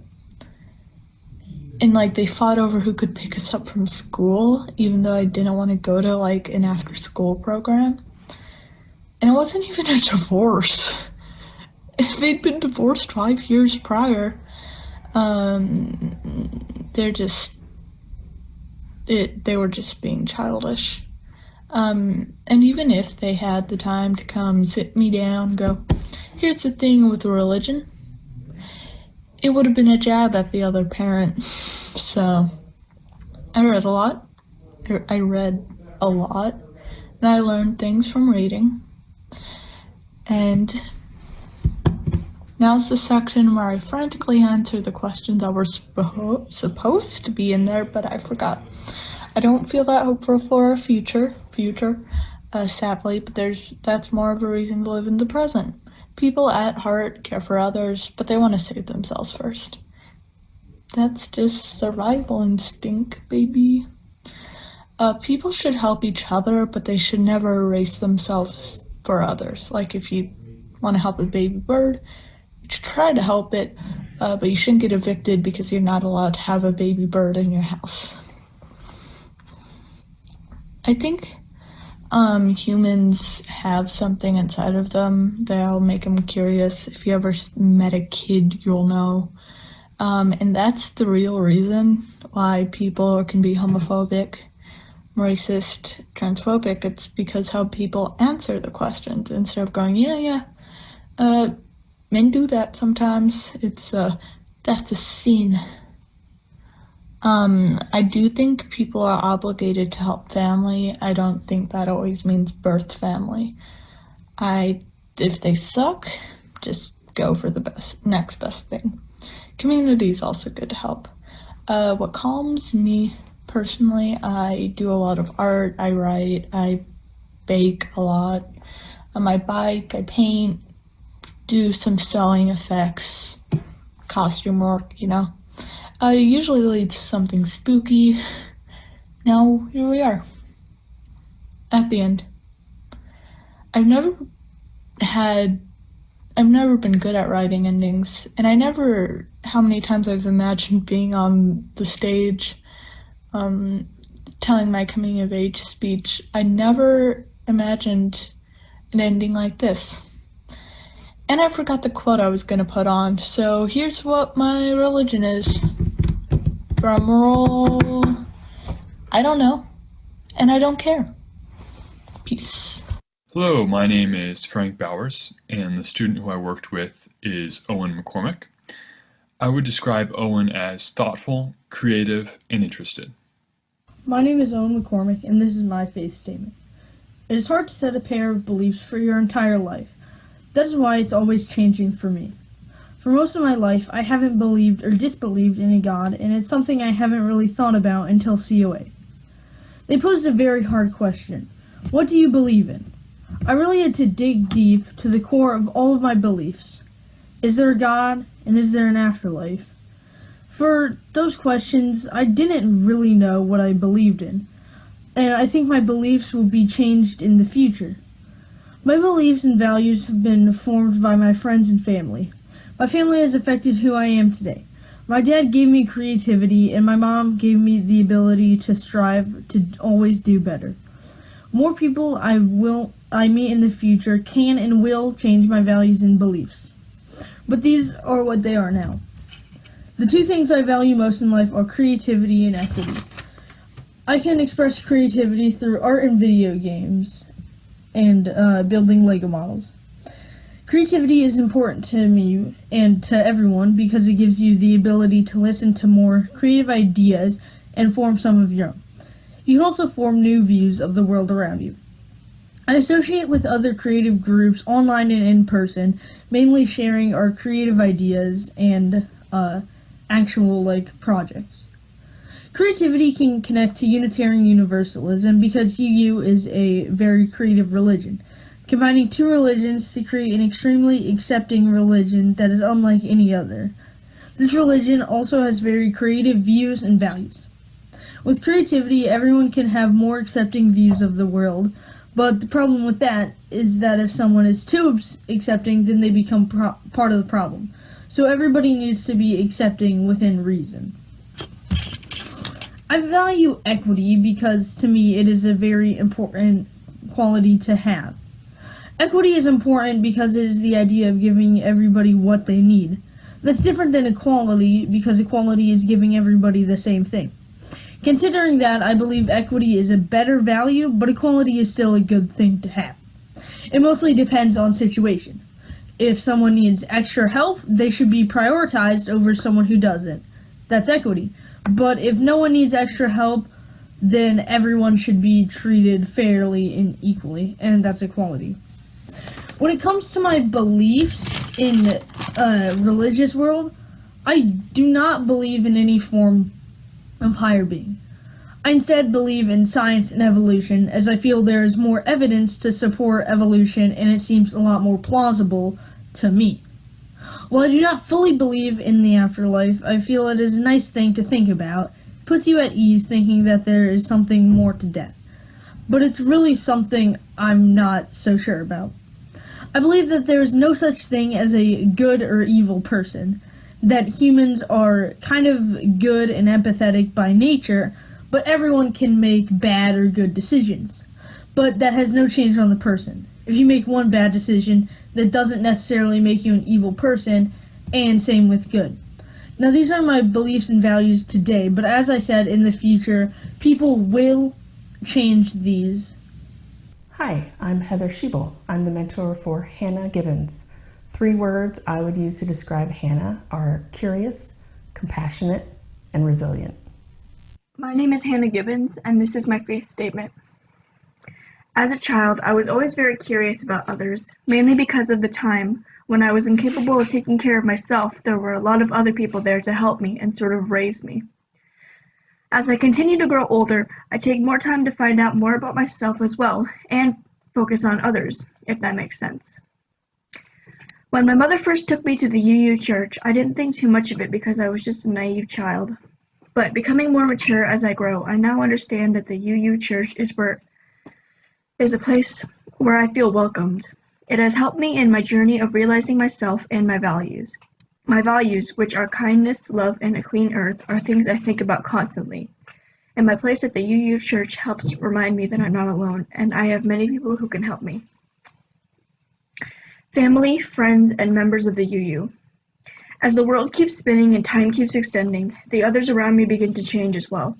And, like, they fought over who could pick us up from school, even though I didn't want to go to, like, an after-school program. And it wasn't even a divorce. They'd been divorced 5 years prior. They were just being childish. And even if they had the time to come sit me down and go, here's the thing with religion, it would have been a jab at the other parent. So I read a lot, and I learned things from reading. And now's the section where I frantically answer the questions that were supposed to be in there, but I forgot. I don't feel that hopeful for a future, sadly, but that's more of a reason to live in the present. People at heart care for others, but they want to save themselves first. That's just survival instinct, baby. People should help each other, but they should never erase themselves for others. Like, if you want to help a baby bird, you should try to help it, but you shouldn't get evicted because you're not allowed to have a baby bird in your house. I think humans have something inside of them that'll make them curious. If you ever met a kid, you'll know. And that's the real reason why people can be homophobic, racist, transphobic. It's because how people answer the questions instead of going, yeah, Men do that sometimes. That's a sin. I do think people are obligated to help family. I don't think that always means birth family. If they suck, just go for the next best thing. Community is also good to help. What calms me personally, I do a lot of art, I write, I bake a lot. On my bike, I paint, do some sewing effects, costume work, It usually leads to something spooky. Now, here we are. At the end. I've never been good at writing endings, and how many times I've imagined being on the stage, telling my coming of age speech. I never imagined an ending like this. And I forgot the quote I was going to put on, so here's what my religion is. Drum roll. I don't know, and I don't care. Peace. Hello, my name is Frank Bowers, and the student who I worked with is Owen McCormick. I would describe Owen as thoughtful, creative, and interested. My name is Owen McCormick, and this is my faith statement. It is hard to set a pair of beliefs for your entire life. That is why it's always changing for me. For most of my life, I haven't believed or disbelieved in a God, and it's something I haven't really thought about until COA. They posed a very hard question. What do you believe in? I really had to dig deep to the core of all of my beliefs. Is there a God, and is there an afterlife? For those questions, I didn't really know what I believed in, and I think my beliefs will be changed in the future. My beliefs and values have been formed by my friends and family. My family has affected who I am today. My dad gave me creativity, and my mom gave me the ability to strive to always do better. More people I meet in the future can and will change my values and beliefs. But these are what they are now. The two things I value most in life are creativity and equity. I can express creativity through art and video games and building Lego models. Creativity is important to me and to everyone because it gives you the ability to listen to more creative ideas and form some of your own. You can also form new views of the world around you. I associate with other creative groups online and in person, mainly sharing our creative ideas and actual projects. Creativity can connect to Unitarian Universalism because UU is a very creative religion, combining two religions to create an extremely accepting religion that is unlike any other. This religion also has very creative views and values. With creativity, everyone can have more accepting views of the world, but the problem with that is that if someone is too accepting, then they become part of the problem. So everybody needs to be accepting within reason. I value equity because to me it is a very important quality to have. Equity is important because it is the idea of giving everybody what they need. That's different than equality because equality is giving everybody the same thing. Considering that, I believe equity is a better value, but equality is still a good thing to have. It mostly depends on situation. If someone needs extra help, they should be prioritized over someone who doesn't. That's equity. But if no one needs extra help, then everyone should be treated fairly and equally, and that's equality. When it comes to my beliefs in religious world, I do not believe in any form of higher being. I instead believe in science and evolution, as I feel there is more evidence to support evolution and it seems a lot more plausible to me. While I do not fully believe in the afterlife, I feel it is a nice thing to think about. It puts you at ease thinking that there is something more to death. But it's really something I'm not so sure about. I believe that there is no such thing as a good or evil person, that humans are kind of good and empathetic by nature, but everyone can make bad or good decisions. But that has no change on the person. If you make one bad decision, that doesn't necessarily make you an evil person, and same with good. Now these are my beliefs and values today, but as I said, in the future, people will change these. Hi, I'm Heather Schiebel. I'm the mentor for Hannah Gibbons, 3 words I would use to describe Hannah are curious, compassionate, and resilient. My name is Hannah Gibbons, and this is my faith statement. As a child, I was always very curious about others, mainly because of the time when I was incapable of taking care of myself. There were a lot of other people there to help me and sort of raise me. As I continue to grow older, I take more time to find out more about myself as well, and focus on others, if that makes sense. When my mother first took me to the UU church, I didn't think too much of it because I was just a naive child. But becoming more mature as I grow, I now understand that the UU church is a place where I feel welcomed. It has helped me in my journey of realizing myself and my values. My values, which are kindness, love, and a clean earth, are things I think about constantly. And my place at the UU church helps remind me that I'm not alone, and I have many people who can help me. Family, friends, and members of the UU. As the world keeps spinning and time keeps extending, the others around me begin to change as well.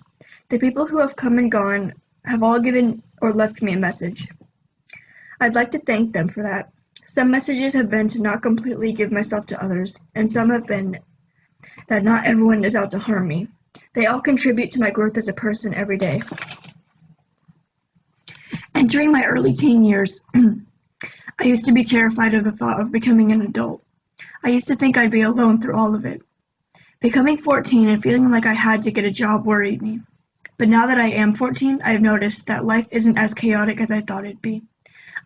The people who have come and gone have all given or left me a message. I'd like to thank them for that. Some messages have been to not completely give myself to others, and some have been that not everyone is out to harm me. They all contribute to my growth as a person every day. Entering my early teen years, I used to be terrified of the thought of becoming an adult. I used to think I'd be alone through all of it. Becoming 14 and feeling like I had to get a job worried me. But now that I am 14, I've noticed that life isn't as chaotic as I thought it'd be.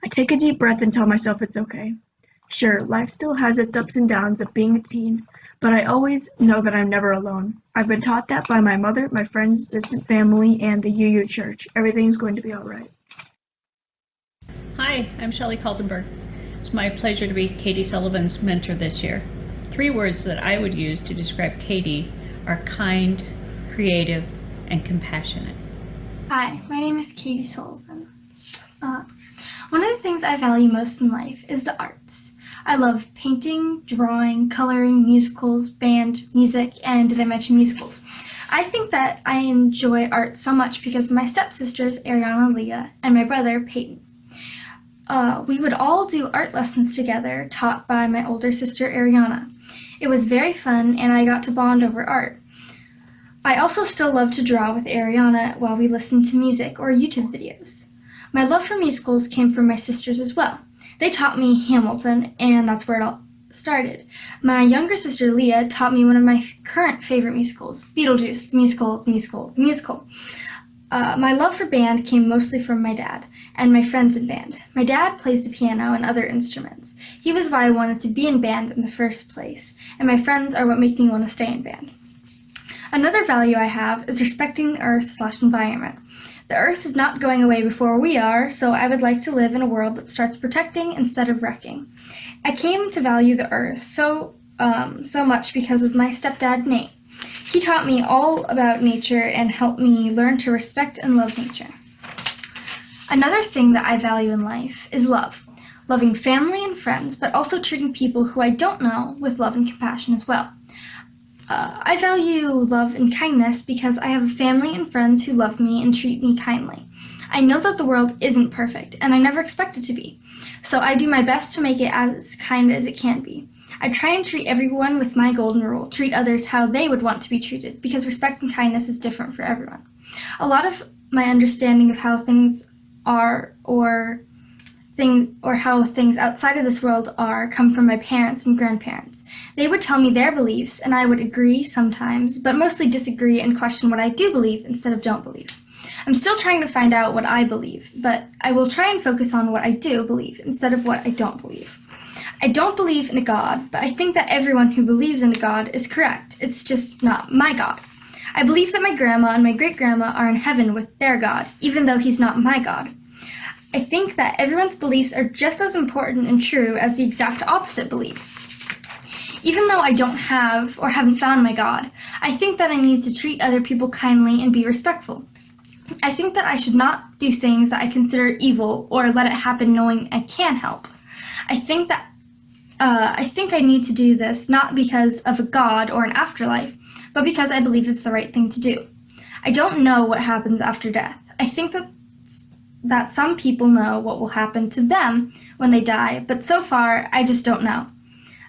I take a deep breath and tell myself it's okay. Sure, life still has its ups and downs of being a teen, but I always know that I'm never alone. I've been taught that by my mother, my friends, distant family, and the UU church. Everything's going to be all right. Hi, I'm Shelley Kaltenberg. It's my pleasure to be Katie Sullivan's mentor this year. 3 words that I would use to describe Katie are kind, creative, and compassionate. Hi, my name is Katie Sullivan. One of the things I value most in life is the arts. I love painting, drawing, coloring, musicals, band, music, and did I mention musicals? I think that I enjoy art so much because of my stepsisters, Ariana, Leah, and my brother, Peyton. We would all do art lessons together, taught by my older sister, Ariana. It was very fun, and I got to bond over art. I also still love to draw with Ariana while we listen to music or YouTube videos. My love for musicals came from my sisters as well. They taught me Hamilton, and that's where it all started. My younger sister, Leah, taught me one of my current favorite musicals, Beetlejuice, the musical. My love for band came mostly from my dad and my friends in band. My dad plays the piano and other instruments. He was why I wanted to be in band in the first place, and my friends are what make me want to stay in band. Another value I have is respecting the earth/environment. The earth is not going away before we are, so I would like to live in a world that starts protecting instead of wrecking. I came to value the earth so much because of my stepdad, Nate. He taught me all about nature and helped me learn to respect and love nature. Another thing that I value in life is love. Loving family and friends, but also treating people who I don't know with love and compassion as well. I value love and kindness because I have family and friends who love me and treat me kindly. I know that the world isn't perfect, and I never expect it to be. So I do my best to make it as kind as it can be. I try and treat everyone with my golden rule, treat others how they would want to be treated, because respect and kindness is different for everyone. A lot of my understanding of how things are or how things outside of this world are come from my parents and grandparents. They would tell me their beliefs, and I would agree sometimes, but mostly disagree and question what I do believe instead of don't believe. I'm still trying to find out what I believe, but I will try and focus on what I do believe instead of what I don't believe. I don't believe in a God, but I think that everyone who believes in a God is correct. It's just not my God. I believe that my grandma and my great-grandma are in heaven with their God, even though he's not my God. I think that everyone's beliefs are just as important and true as the exact opposite belief. Even though I don't have or haven't found my God, I think that I need to treat other people kindly and be respectful. I think that I should not do things that I consider evil or let it happen knowing I can help. I think I need to do this not because of a God or an afterlife, but because I believe it's the right thing to do. I don't know what happens after death. I think that some people know what will happen to them when they die, but so far, I just don't know.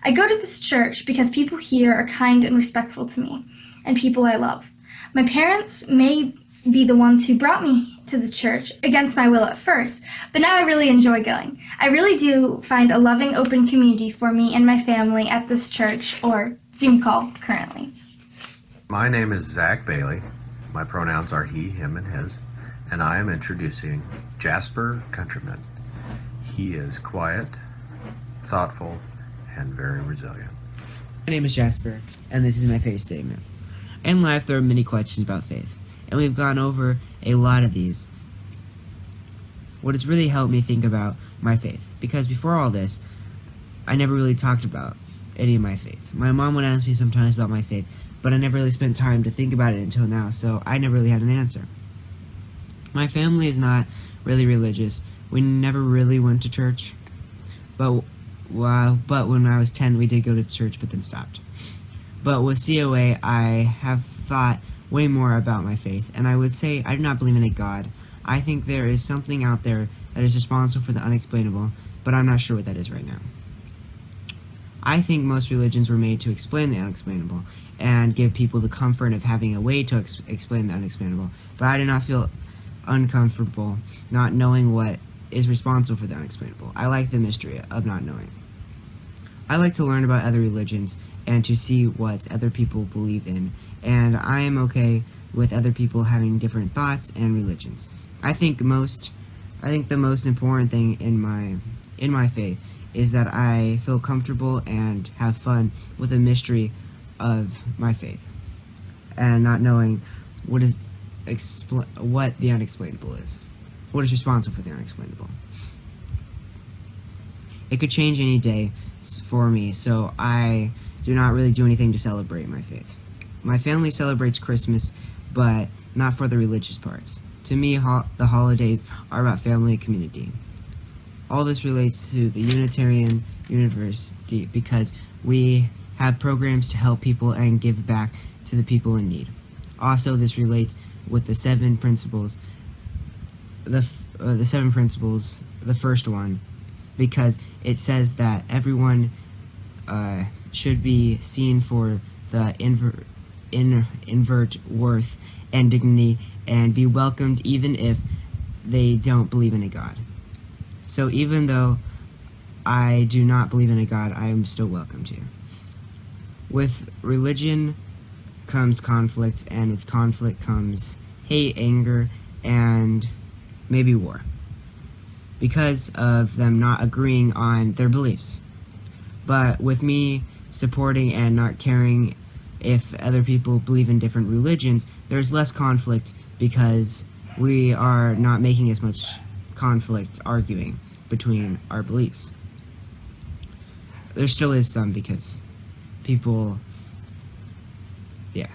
I go to this church because people here are kind and respectful to me, and people I love. My parents may be the ones who brought me to the church against my will at first, but now I really enjoy going. I really do find a loving, open community for me and my family at this church, or Zoom call currently. My name is Zach Bailey. My pronouns are he, him, and his, and I am introducing Jasper Countryman. He is quiet, thoughtful, and very resilient. My name is Jasper, and this is my faith statement. In life, there are many questions about faith, and we've gone over a lot of these. What has really helped me think about my faith, because before all this, I never really talked about any of my faith. My mom would ask me sometimes about my faith, but I never really spent time to think about it until now, so I never really had an answer. My family is not really religious. We never really went to church, but when I was 10, we did go to church, but then stopped. But with COA, I have thought way more about my faith, and I would say I do not believe in a God. I think there is something out there that is responsible for the unexplainable, but I'm not sure what that is right now. I think most religions were made to explain the unexplainable and give people the comfort of having a way to explain the unexplainable, but I do not feel uncomfortable not knowing what is responsible for the unexplainable. I like the mystery of not knowing. I like to learn about other religions and to see what other people believe in, and I am okay with other people having different thoughts and religions. I think the most important thing in my faith is that I feel comfortable and have fun with the mystery of my faith, and not knowing what the unexplainable is, what is responsible for the unexplainable. It could change any day for me, so I do not really do anything to celebrate my faith. My family celebrates Christmas, but not for the religious parts. To me, the holidays are about family and community. All this relates to the Unitarian University because we have programs to help people and give back to the people in need. Also, this relates with the 7 principles, the 7 principles, the first one, because it says that everyone should be seen for the invert worth and dignity and be welcomed even if they don't believe in a God. So even though I do not believe in a God, I am still welcomed here. With religion comes conflict, and with conflict comes hate, anger, and maybe war, because of them not agreeing on their beliefs. But with me supporting and not caring if other people believe in different religions, there's less conflict because we are not making as much conflict arguing between our beliefs. There still is some because people, yeah.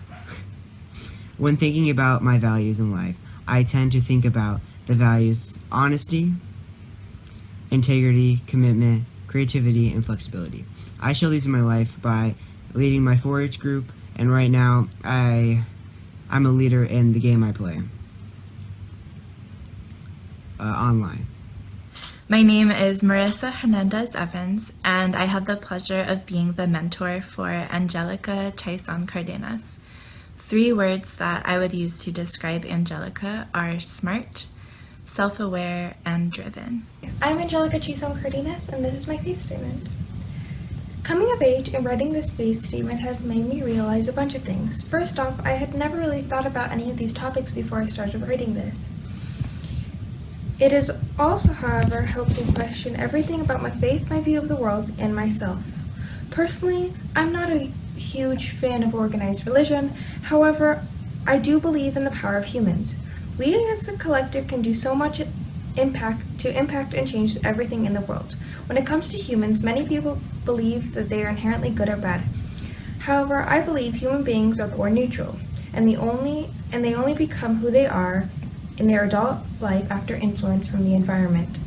When thinking about my values in life, I tend to think about the values honesty, integrity, commitment, creativity, and flexibility. I show these in my life by leading my 4-H group, and right now I'm a leader in the game I play online. My name is Marissa Hernandez-Evans, and I have the pleasure of being the mentor for Angelica Chaison Cardenas. 3 words that I would use to describe Angelica are smart, self-aware, and driven. I'm Angelica Chaison Cardenas, and this is my faith statement. Coming of age and writing this faith statement have made me realize a bunch of things. First off, I had never really thought about any of these topics before I started writing this. It has also, however, helped me question everything about my faith, my view of the world, and myself. Personally, I'm not a huge fan of organized religion. However, I do believe in the power of humans. We as a collective can do so much to impact and change everything in the world. When it comes to humans, many people believe that they are inherently good or bad. However, I believe human beings are born neutral, and they only become who they are in their adult life after influence from the environment.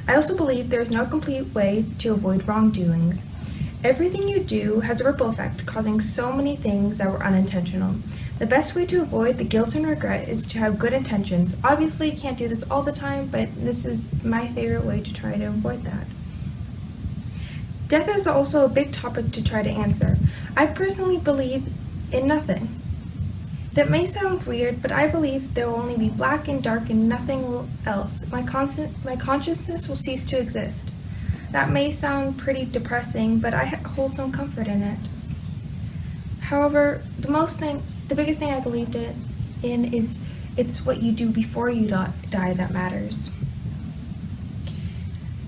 I also believe there is no complete way to avoid wrongdoings. Everything you do has a ripple effect, causing so many things that were unintentional. The best way to avoid the guilt and regret is to have good intentions. Obviously, you can't do this all the time, but this is my favorite way to try to avoid that. Death is also a big topic to try to answer. I personally believe in nothing. That may sound weird, but I believe there will only be black and dark and nothing else. My consciousness will cease to exist. That may sound pretty depressing, but I hold some comfort in it. However, the biggest thing I believed in is it's what you do before you die that matters.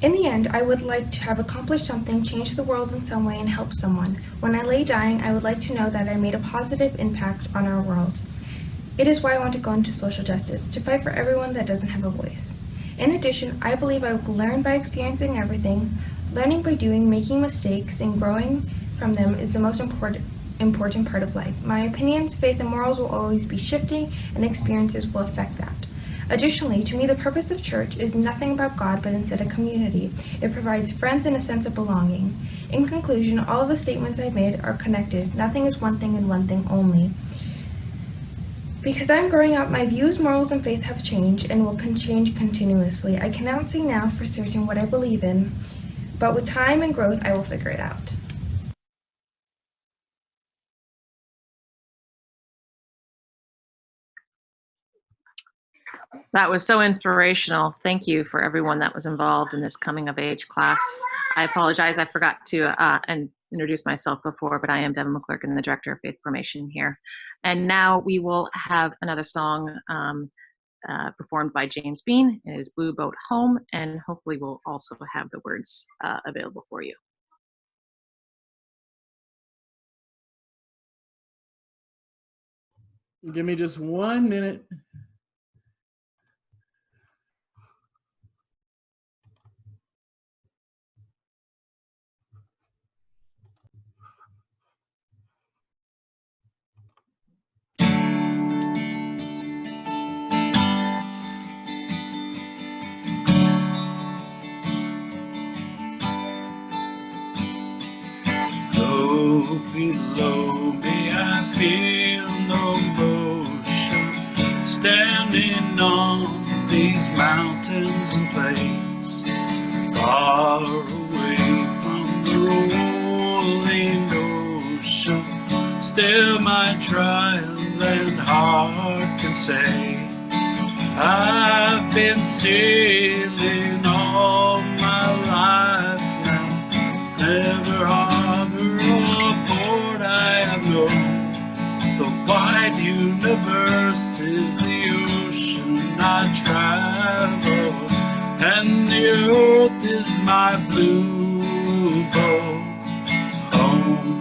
In the end, I would like to have accomplished something, changed the world in some way, and helped someone. When I lay dying, I would like to know that I made a positive impact on our world. It is why I want to go into social justice, to fight for everyone that doesn't have a voice. In addition, I believe I will learn by experiencing everything. Learning by doing, making mistakes, and growing from them is the most important part of life. My opinions, faith, and morals will always be shifting, and experiences will affect that. Additionally, to me, the purpose of church is nothing about God, but instead a community. It provides friends and a sense of belonging. In conclusion, all of the statements I've made are connected. Nothing is one thing and one thing only. Because I'm growing up, my views, morals, and faith have changed and will change continuously. I cannot say now for certain what I believe in, but with time and growth, I will figure it out. That was so inspirational. Thank you for everyone that was involved in this coming of age class. I apologize, I forgot to introduce myself before, but I am Devin McClurkin, the Director of Faith Formation here. And now we will have another song performed by James Bean. It is Blue Boat Home, and hopefully we'll also have the words available for you. Give me just 1 minute. Low below me, I feel no motion, standing on these mountains and plains, far away from the rolling ocean. Still my trial and heart can say, I've been sailing all my life now, never harbor or port I have known. The wide universe is the ocean I travel, and the earth is my blue boat home.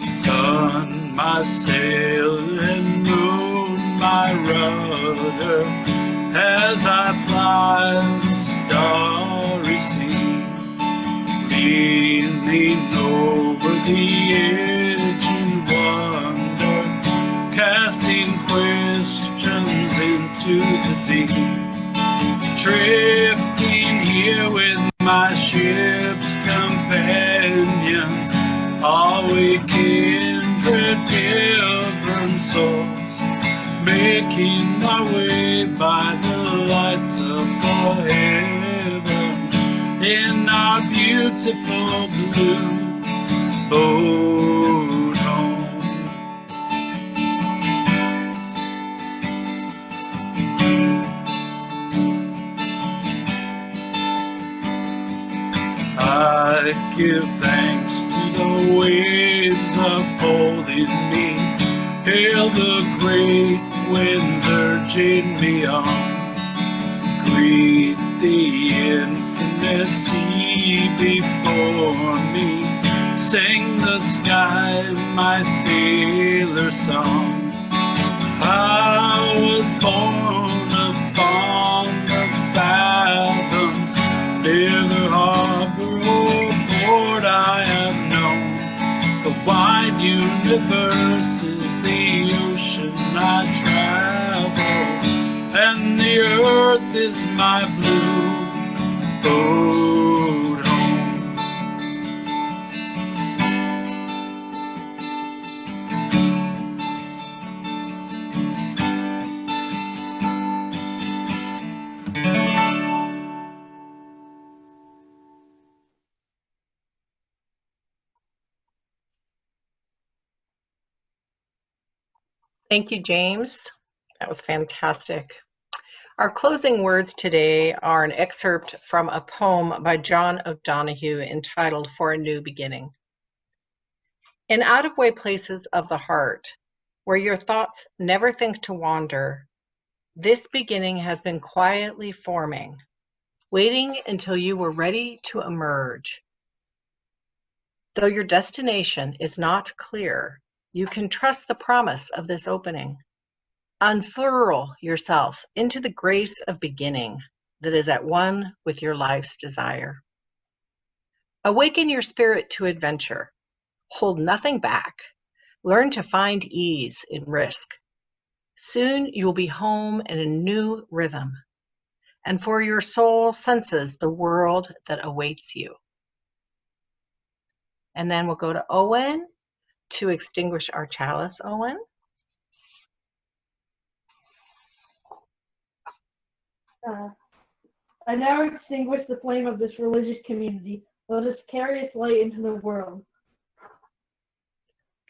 Sun, my sail, and moon, my rudder, as I ply the starry sea, leaning over the edge in wonder, casting questions into the deep, drifting here with my ship's companions, all we kindred pilgrim souls, making our way by the lights of the heavens in our beautiful blue boat home. I give thanks to the waves upholding me, hail the great winds urging me on, greet the infinite sea before me, sing the sky my sailor song. I was born upon the fathoms, never harbor or port I have known. The wide universe is the ocean I travel, and the earth is my blue boat home. Thank you, James. That was fantastic. Our closing words today are an excerpt from a poem by John O'Donohue entitled For a New Beginning. In out-of-way places of the heart, where your thoughts never think to wander, this beginning has been quietly forming, waiting until you were ready to emerge. Though your destination is not clear, you can trust the promise of this opening. Unfurl yourself into the grace of beginning that is at one with your life's desire. Awaken your spirit to adventure. Hold nothing back. Learn to find ease in risk. Soon you will be home in a new rhythm, and for your soul senses the world that awaits you. And then we'll go to Owen to extinguish our chalice. Owen. I now extinguish the flame of this religious community. Let us carry its light into the world.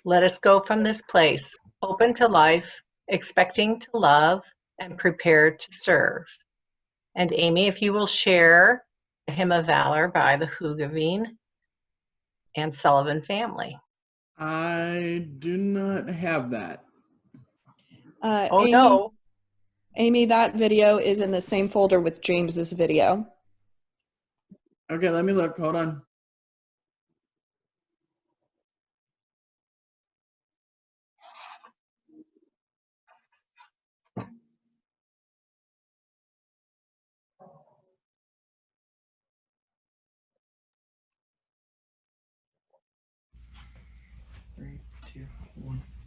Let us go from this place, open to life, expecting to love, and prepared to serve. And Amy, if you will share the Hymn of Valor by the Hoogeveen and Sullivan family. I do not have that. Oh, Amy, no. Amy, that video is in the same folder with James's video. Okay, let me look. Hold on.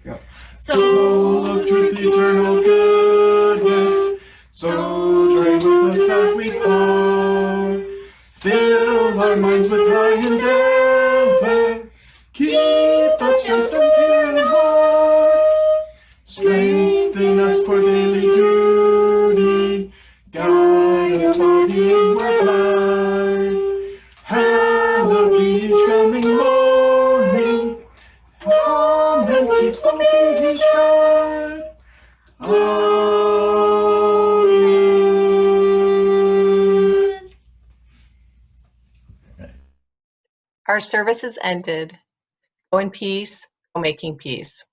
Go. Soul of truth, eternal goodness, sojourn with us as we are. Fill our minds with thy endeavor, keep us just and pure in heart. Strengthen us for daily duty, guide us body and word. Hallowed be each coming morning, calm and peaceful be each night. Amen. Our service is ended. Go in peace, go making peace.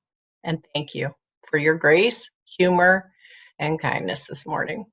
And thank you for your grace, humor, and kindness this morning.